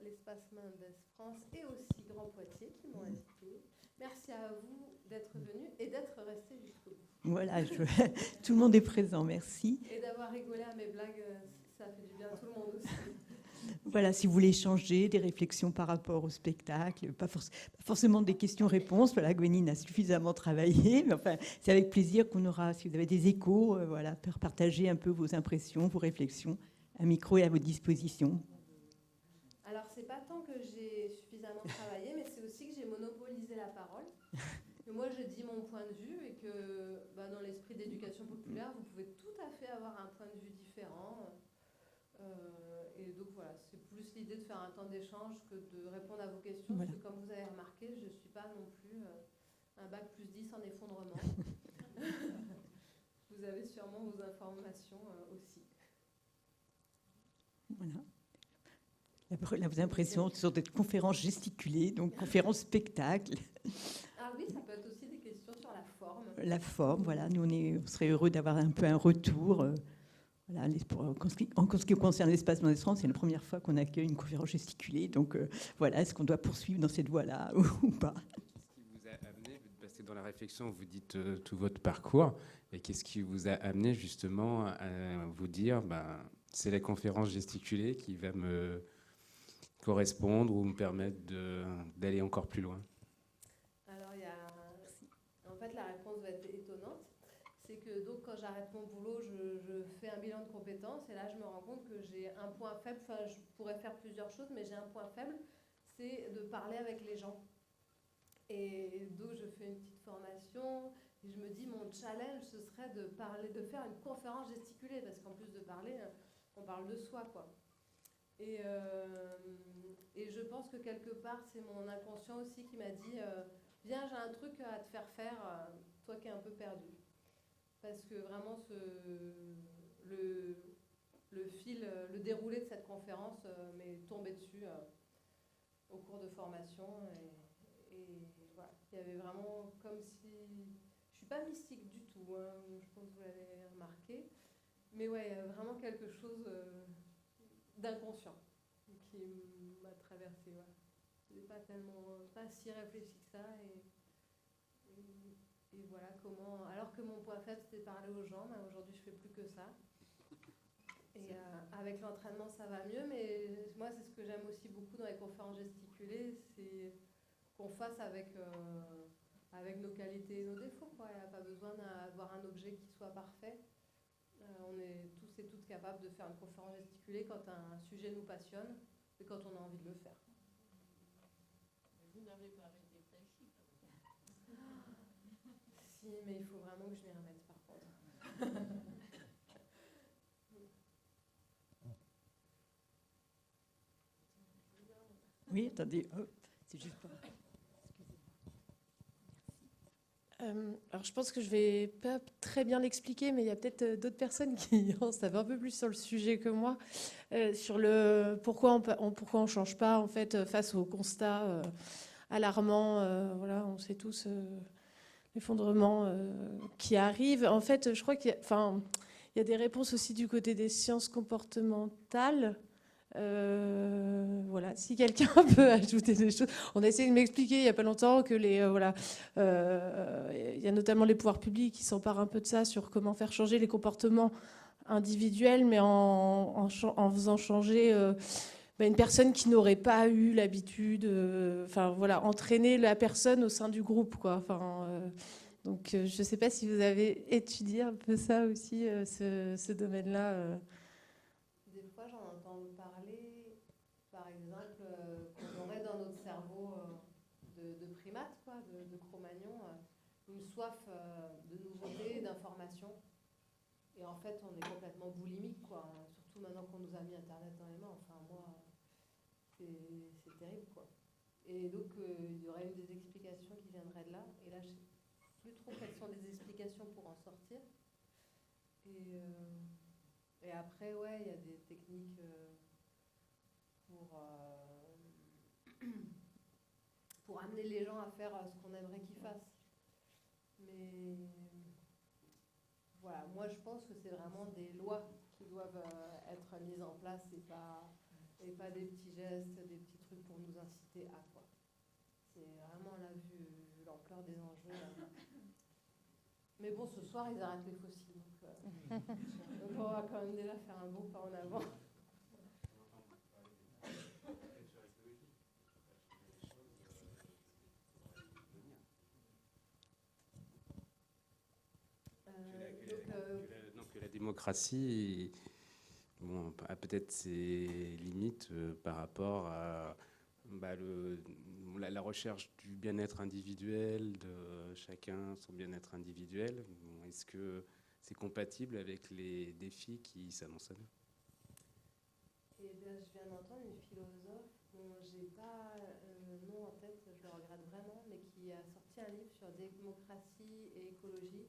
A: l'Espace Mendes France et aussi Grand Poitiers qui m'ont invité. Merci à vous d'être venus et d'être restés jusqu'au bout.
B: Voilà, tout le monde est présent, merci.
A: Et d'avoir rigolé à mes blagues, ça fait du bien à tout le monde aussi.
B: Voilà, si vous voulez échanger des réflexions par rapport au spectacle, pas forcément des questions-réponses. Voilà, Gwenine a suffisamment travaillé, mais enfin, c'est avec plaisir qu'on aura, si vous avez des échos, voilà, partager un peu vos impressions, vos réflexions. Un micro est à votre disposition.
A: Alors, c'est pas tant que j'ai suffisamment travaillé, mais c'est aussi que j'ai monopolisé la parole. Que moi, je dis mon point de vue et que dans l'esprit d'éducation populaire, vous pouvez tout à fait avoir un point de vue différent. Et donc voilà, c'est plus l'idée de faire un temps d'échange que de répondre à vos questions, voilà. Parce que comme vous avez remarqué, je ne suis pas non plus un bac plus 10 en effondrement. Vous avez sûrement vos informations aussi.
B: Voilà. Là, vos impressions sont des conférences gesticulées, donc conférences spectacles.
A: Ah oui, ça peut être aussi des questions sur la forme.
B: La forme, voilà. Nous, on serait heureux d'avoir un peu un retour. Voilà, en ce qui concerne l'Espace Mendes France, c'est la première fois qu'on accueille une conférence gesticulée. Donc voilà, est-ce qu'on doit poursuivre dans cette voie-là ou pas ?
C: Qu'est-ce qui vous a amené, parce que dans la réflexion, vous dites tout votre parcours, et qu'est-ce qui vous a amené justement à vous dire, c'est la conférence gesticulée qui va me correspondre ou me permettre d'aller encore plus loin ?
A: Alors, en fait, la réponse va être étonnante. C'est que donc quand j'arrête mon boulot, je fais un bilan de compétences et là je me rends compte que j'ai un point faible, enfin je pourrais faire plusieurs choses, mais j'ai un point faible, c'est de parler avec les gens. Et donc je fais une petite formation et je me dis mon challenge ce serait de faire une conférence gesticulée, parce qu'en plus de parler, on parle de soi, quoi. Et je pense que quelque part c'est mon inconscient aussi qui m'a dit viens, j'ai un truc à te faire, toi qui es un peu perdu. Parce que vraiment, le fil, le déroulé de cette conférence m'est tombé dessus au cours de formation. Et voilà, il y avait vraiment comme si... Je ne suis pas mystique du tout, hein, je pense que vous l'avez remarqué. Mais ouais, vraiment quelque chose d'inconscient qui m'a traversé. Ouais. Je n'ai pas si réfléchi que ça. Et voilà comment, alors que mon point faible c'était parler aux gens, aujourd'hui je fais plus que ça. Et avec l'entraînement ça va mieux, mais moi c'est ce que j'aime aussi beaucoup dans les conférences gesticulées, c'est qu'on fasse avec nos qualités et nos défauts, quoi. Il n'y a pas besoin d'avoir un objet qui soit parfait. On est tous et toutes capables de faire une conférence gesticulée quand un sujet nous passionne et quand on a envie de le faire.
D: Vous n'avez pas arrêté le tai chi.
A: Si, mais il faut vraiment que je m'y remette par contre.
B: Oui, attendez, c'est juste pas...
D: Alors, je pense que je vais pas très bien l'expliquer, mais il y a peut-être d'autres personnes qui en savent un peu plus sur le sujet que moi, sur le pourquoi on change pas en fait face au constat alarmant. Voilà, on sait tous l'effondrement qui arrive. En fait, je crois il y a des réponses aussi du côté des sciences comportementales. Voilà, si quelqu'un peut ajouter des choses. On a essayé de m'expliquer il n'y a pas longtemps que il y a notamment les pouvoirs publics qui s'emparent un peu de ça sur comment faire changer les comportements individuels, mais en faisant changer une personne qui n'aurait pas eu l'habitude, entraîner la personne au sein du groupe, quoi. Donc, je ne sais pas si vous avez étudié un peu ça aussi, ce domaine-là.
A: Des fois, j'en entends parler, par exemple, qu'on aurait dans notre cerveau de primates, quoi, de Cro-Magnon, une soif de nouveautés, d'informations. Et en fait, on est complètement boulimique, quoi. Surtout maintenant qu'on nous a mis Internet dans les mains. Enfin, moi, c'est terrible, quoi. Et donc, il y aurait une des explications qui viendrait de là. Et là, je ne sais plus trop quelles sont les explications pour en sortir. Et après, ouais, il y a des techniques pour amener les gens à faire ce qu'on aimerait qu'ils fassent. Mais voilà, moi je pense que c'est vraiment des lois qui doivent être mises en place et pas des petits gestes, des petits trucs pour nous inciter à quoi. C'est vraiment là, vu l'ampleur des enjeux. Là. Mais bon, ce soir, ils arrêtent les fossiles. Donc on va quand même déjà faire un bon pas en avant.
C: Que la démocratie a peut-être ses limites par rapport à la recherche du bien-être individuel, de chacun, son bien-être individuel. Est-ce que c'est compatible avec les défis qui s'annoncent à nous?
A: Eh bien, je viens d'entendre une philosophe dont j'ai pas le nom en tête, je le regrette vraiment, mais qui a sorti un livre sur démocratie et écologie.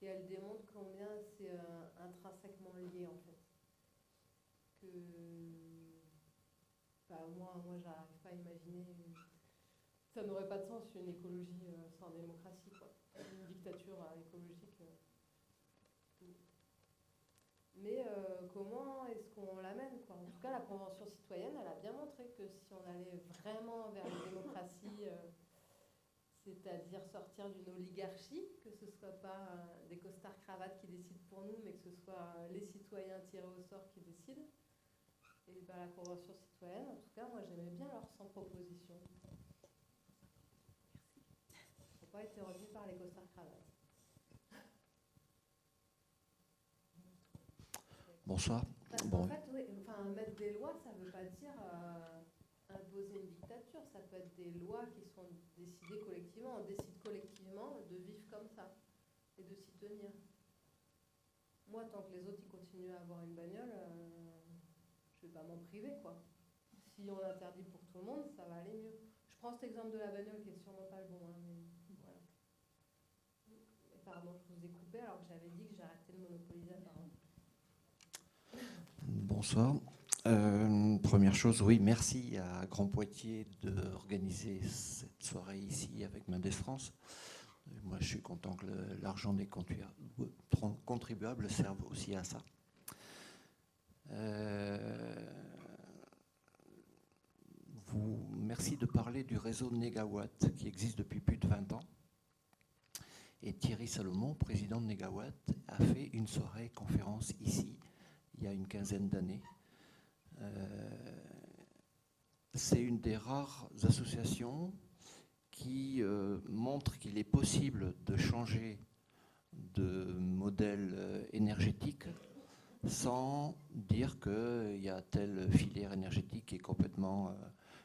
A: Et elle démontre combien c'est intrinsèquement lié, en fait. Moi, j'arrive pas à imaginer. Ça n'aurait pas de sens une écologie sans démocratie, quoi. Une dictature écologique. Mais comment est-ce qu'on l'amène, quoi? En tout cas, la Convention citoyenne, elle a bien montré que si on allait vraiment vers la démocratie, c'est-à-dire sortir d'une oligarchie, que ce ne soit pas des costards-cravates qui décident pour nous, mais que ce soit les citoyens tirés au sort qui décident, et la Convention citoyenne, en tout cas, moi j'aimais bien leur 100 propositions. Il ne faut pas être retenu par les costards-cravates.
E: Bonsoir.
A: En fait, oui, mettre des lois, ça ne veut pas dire imposer une dictature. Ça peut être des lois qui sont décidées collectivement. On décide collectivement de vivre comme ça et de s'y tenir. Moi, tant que les autres ils continuent à avoir une bagnole, je ne vais pas m'en priver, quoi. Si on l'interdit pour tout le monde, ça va aller mieux. Je prends cet exemple de la bagnole qui est sûrement pas le bon, hein, mais voilà. Et pardon, je vous ai coupé alors que j'avais dit que j'arrêtais de monopoliser la parole.
E: Bonsoir. Première chose, oui, merci à Grand Poitiers d'organiser cette soirée ici avec Mendes France. Moi, je suis content que l'argent des contribuables serve aussi à ça. Merci de parler du réseau Négawatt qui existe depuis plus de 20 ans. Et Thierry Salomon, président de Négawatt, a fait une soirée conférence ici il y a une quinzaine d'années. C'est une des rares associations qui montre qu'il est possible de changer de modèle énergétique sans dire qu'il y a telle filière énergétique qui est complètement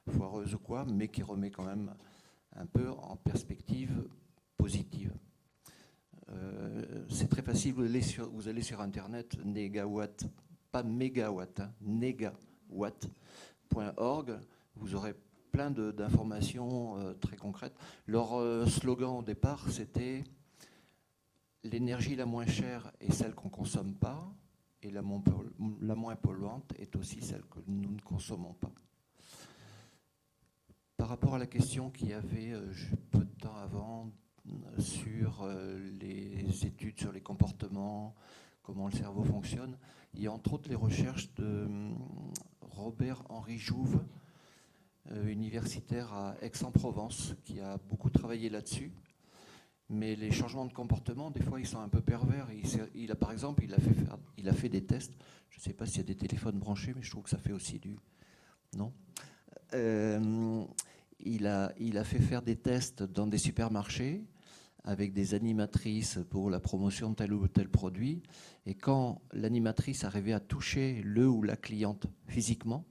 E: foireuse ou quoi, mais qui remet quand même un peu en perspective positive. C'est très facile. Vous allez sur Internet, Negawatt, pas mégawatt, hein, negawatt.org. Vous aurez plein d'informations très concrètes. Leur slogan au départ, c'était « L'énergie la moins chère est celle qu'on ne consomme pas, et la moins polluante est aussi celle que nous ne consommons pas ». Par rapport à la question qu'il y avait peu de temps avant sur les études sur les comportements, comment le cerveau fonctionne, il y a entre autres les recherches de Robert-Henri Jouve, universitaire à Aix-en-Provence, qui a beaucoup travaillé là-dessus. Mais les changements de comportement, des fois, ils sont un peu pervers. Il a, par exemple, il a fait des tests. Je ne sais pas s'il y a des téléphones branchés, mais je trouve que ça fait aussi du... Non il a fait faire des tests dans des supermarchés avec des animatrices pour la promotion de tel ou tel produit. Et quand l'animatrice arrivait à toucher le ou la cliente physiquement,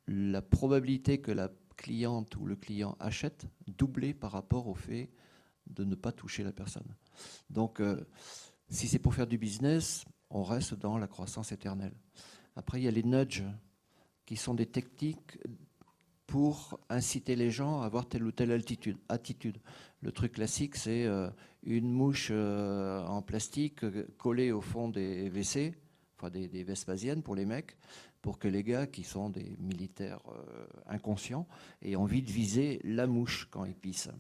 E: la probabilité que la cliente ou le client achète doublait par rapport au fait de ne pas toucher la personne. Donc, si c'est pour faire du business, on reste dans la croissance éternelle. Après, il y a les nudges, qui sont des techniques pour inciter les gens à avoir telle ou telle attitude. Le truc classique, c'est une mouche en plastique collée au fond des WC, enfin des Vespasiennes pour les mecs, pour que les gars qui sont des militaires inconscients aient envie de viser la mouche quand ils pissent.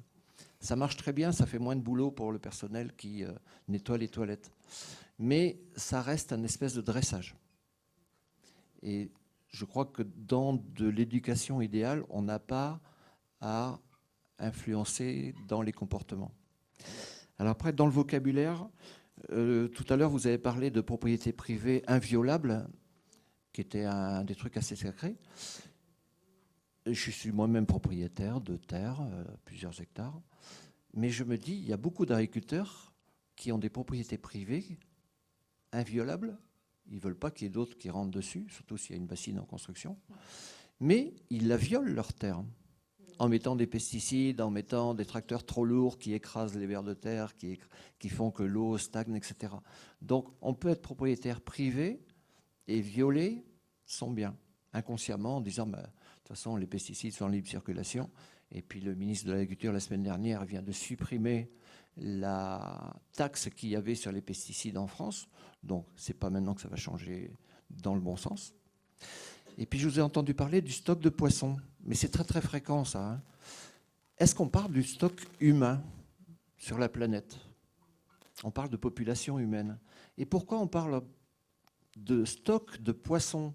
E: Ça marche très bien, ça fait moins de boulot pour le personnel qui nettoie les toilettes. Mais ça reste un espèce de dressage. Et je crois que dans de l'éducation idéale, on n'a pas à influencer dans les comportements. Alors après, dans le vocabulaire, tout à l'heure, vous avez parlé de propriété privée inviolable, qui était un des trucs assez sacrés. Je suis moi-même propriétaire de terre, plusieurs hectares. Mais je me dis, il y a beaucoup d'agriculteurs qui ont des propriétés privées inviolables. Ils ne veulent pas qu'il y ait d'autres qui rentrent dessus, surtout s'il y a une bassine en construction. Mais ils la violent, leur terre, en mettant des pesticides, en mettant des tracteurs trop lourds qui écrasent les vers de terre, qui font que l'eau stagne, etc. Donc on peut être propriétaire privé et violer son bien, inconsciemment, en disant de toute façon les pesticides sont en libre circulation. Et puis le ministre de l'Agriculture, la semaine dernière, vient de supprimer la taxe qu'il y avait sur les pesticides en France. Donc, ce n'est pas maintenant que ça va changer dans le bon sens. Et puis, je vous ai entendu parler du stock de poissons. Mais c'est très, très fréquent, ça. Hein. Est-ce qu'on parle du stock humain sur la planète? On parle de population humaine. Et pourquoi on parle de stock de poissons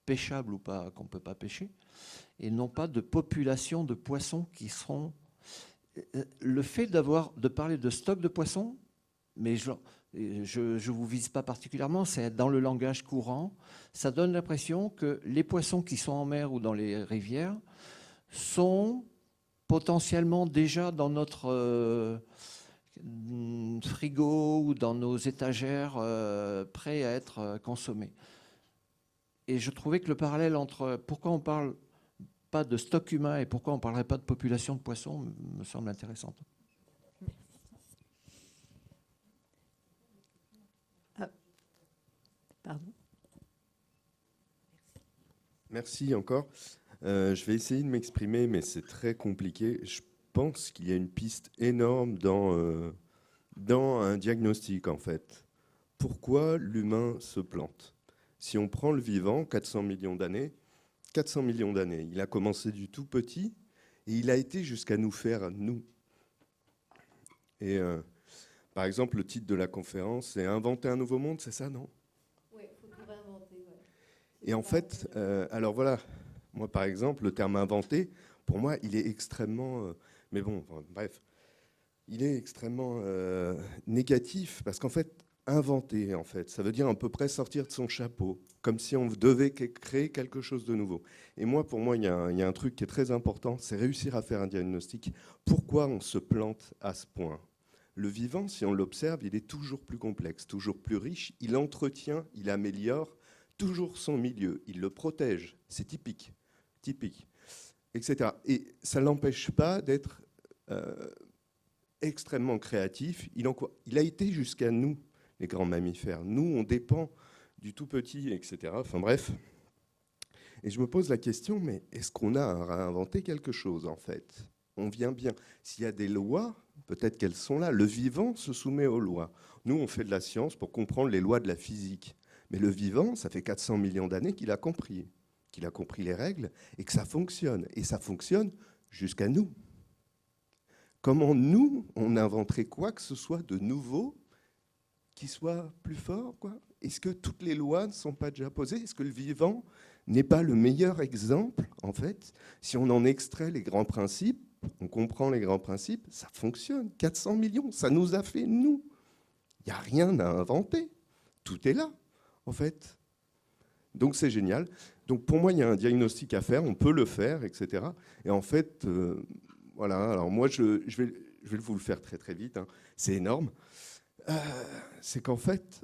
E: pêchables ou pas, qu'on ne peut pas pêcher, et non pas de population de poissons qui seront... Le fait de parler de stock de poissons, mais je ne vous vise pas particulièrement, c'est dans le langage courant, ça donne l'impression que les poissons qui sont en mer ou dans les rivières sont potentiellement déjà dans notre frigo ou dans nos étagères prêts à être consommés. Et je trouvais que le parallèle entre pourquoi on parle pas de stock humain et pourquoi on ne parlerait pas de population de poissons me semble intéressante.
B: Pardon.
F: Merci encore. Je vais essayer de m'exprimer, mais c'est très compliqué. Je pense qu'il y a une piste énorme dans un diagnostic, en fait. Pourquoi l'humain se plante? Si on prend le vivant, 400 millions d'années, il a commencé du tout petit et il a été jusqu'à nous faire nous. Et par exemple, le titre de la conférence, c'est « Inventer un nouveau monde », c'est ça, non?
D: Oui, il faut tout réinventer. Ouais.
F: Et en fait, alors voilà, moi par exemple, le terme « inventer », pour moi, il est extrêmement... mais bon, bref, il est extrêmement négatif parce qu'en fait, inventer, en fait, ça veut dire à peu près sortir de son chapeau, comme si on devait créer quelque chose de nouveau. Et moi, pour moi, il y a un truc qui est très important, c'est réussir à faire un diagnostic. Pourquoi on se plante à ce point? Le vivant, si on l'observe, il est toujours plus complexe, toujours plus riche. Il entretient, il améliore toujours son milieu. Il le protège. C'est typique, etc. Et ça ne l'empêche pas d'être extrêmement créatif. Il a été jusqu'à nous, les grands mammifères. Nous, on dépend du tout petit, etc. Enfin bref. Et je me pose la question, mais est-ce qu'on a réinventé quelque chose, en fait? On vient bien. S'il y a des lois, peut-être qu'elles sont là. Le vivant se soumet aux lois. Nous, on fait de la science pour comprendre les lois de la physique. Mais le vivant, ça fait 400 millions d'années qu'il a compris les règles et que ça fonctionne. Et ça fonctionne jusqu'à nous. Comment nous, on inventerait quoi que ce soit de nouveau qui soit plus fort, quoi? Est-ce que toutes les lois ne sont pas déjà posées? Est-ce que le vivant n'est pas le meilleur exemple, en fait? Si on en extrait les grands principes, on comprend les grands principes, ça fonctionne. 400 millions, ça nous a fait nous. Il n'y a rien à inventer. Tout est là, en fait. Donc c'est génial. Donc pour moi, il y a un diagnostic à faire, on peut le faire, etc. Et en fait, voilà, alors moi, je vais vous le faire très très vite, hein. C'est énorme. C'est qu'en fait,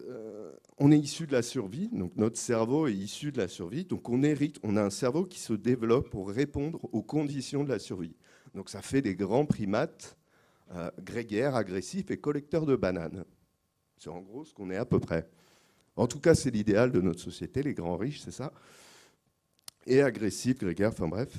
F: on est issu de la survie, donc notre cerveau est issu de la survie, donc on hérite, on a un cerveau qui se développe pour répondre aux conditions de la survie. Donc ça fait des grands primates grégaires, agressifs et collecteurs de bananes. C'est en gros ce qu'on est à peu près. En tout cas, c'est l'idéal de notre société, les grands riches, c'est ça. Et agressifs, grégaires, enfin bref.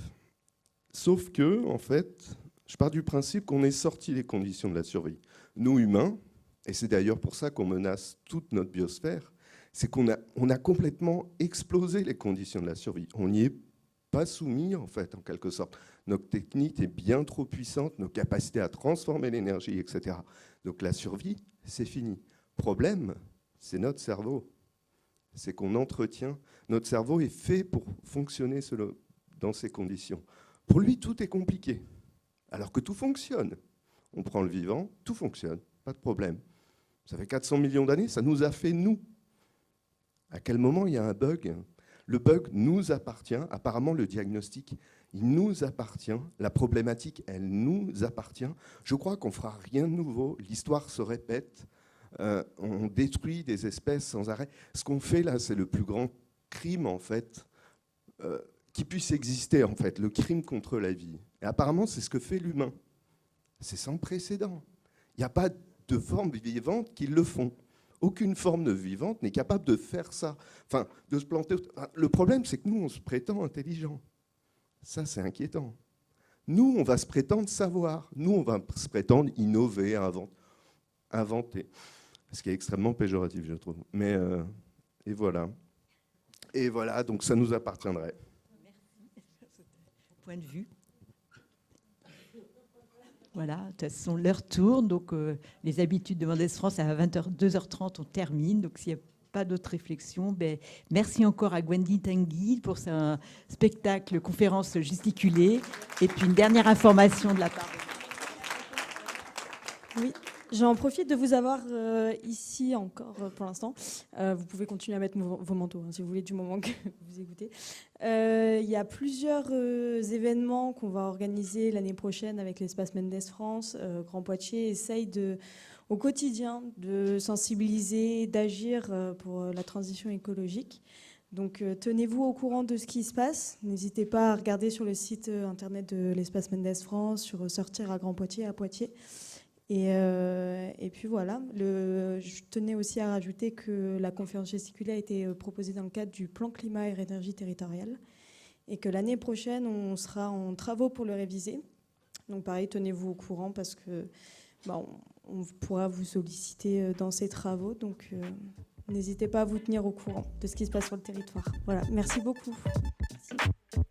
F: Sauf que, en fait, je pars du principe qu'on est sorti des conditions de la survie. Nous, humains, et c'est d'ailleurs pour ça qu'on menace toute notre biosphère, c'est qu'on a complètement explosé les conditions de la survie. On n'y est pas soumis, en fait, en quelque sorte. Notre technique est bien trop puissante, nos capacités à transformer l'énergie, etc. Donc la survie, c'est fini. Problème, c'est notre cerveau. C'est qu'on entretient. Notre cerveau est fait pour fonctionner dans ces conditions. Pour lui, tout est compliqué, alors que tout fonctionne. On prend le vivant, tout fonctionne, pas de problème. Ça fait 400 millions d'années, ça nous a fait nous. À quel moment il y a un bug? Le bug nous appartient. Apparemment, le diagnostic, il nous appartient. La problématique, elle nous appartient. Je crois qu'on ne fera rien de nouveau. L'histoire se répète. On détruit des espèces sans arrêt. Ce qu'on fait là, c'est le plus grand crime, en fait, qui puisse exister, en fait, le crime contre la vie. Et apparemment, c'est ce que fait l'humain. C'est sans précédent. Il n'y a pas de formes vivantes qui le font. Aucune forme de vivante n'est capable de faire ça. Enfin, de se planter. Le problème, c'est que nous, on se prétend intelligent. Ça, c'est inquiétant. Nous, on va se prétendre savoir. Nous, on va se prétendre innover, inventer. Ce qui est extrêmement péjoratif, je trouve. Mais, et voilà. Et voilà, donc ça nous appartiendrait.
B: Merci. Point de vue. Voilà, de toute façon, l'heure tourne, donc les habitudes de Mendes France à 22h30, on termine. Donc s'il n'y a pas d'autres réflexions, merci encore à Gwendy Tanguy pour son spectacle conférence gesticulée. Et puis une dernière information de la part de...
G: Oui. J'en profite de vous avoir ici encore pour l'instant. Vous pouvez continuer à mettre vos manteaux si vous voulez, du moment que vous écoutez. Il y a plusieurs événements qu'on va organiser l'année prochaine avec l'Espace Mendes France. Grand Poitiers essaye au quotidien de sensibiliser, d'agir pour la transition écologique. Donc tenez-vous au courant de ce qui se passe. N'hésitez pas à regarder sur le site internet de l'Espace Mendes France, sur Sortir à Grand Poitiers, à Poitiers. Et puis voilà, je tenais aussi à rajouter que la conférence gesticulée a été proposée dans le cadre du plan climat et énergie territoriale et que l'année prochaine, on sera en travaux pour le réviser. Donc pareil, tenez-vous au courant parce que on pourra vous solliciter dans ces travaux. Donc n'hésitez pas à vous tenir au courant de ce qui se passe sur le territoire. Voilà, merci beaucoup. Merci.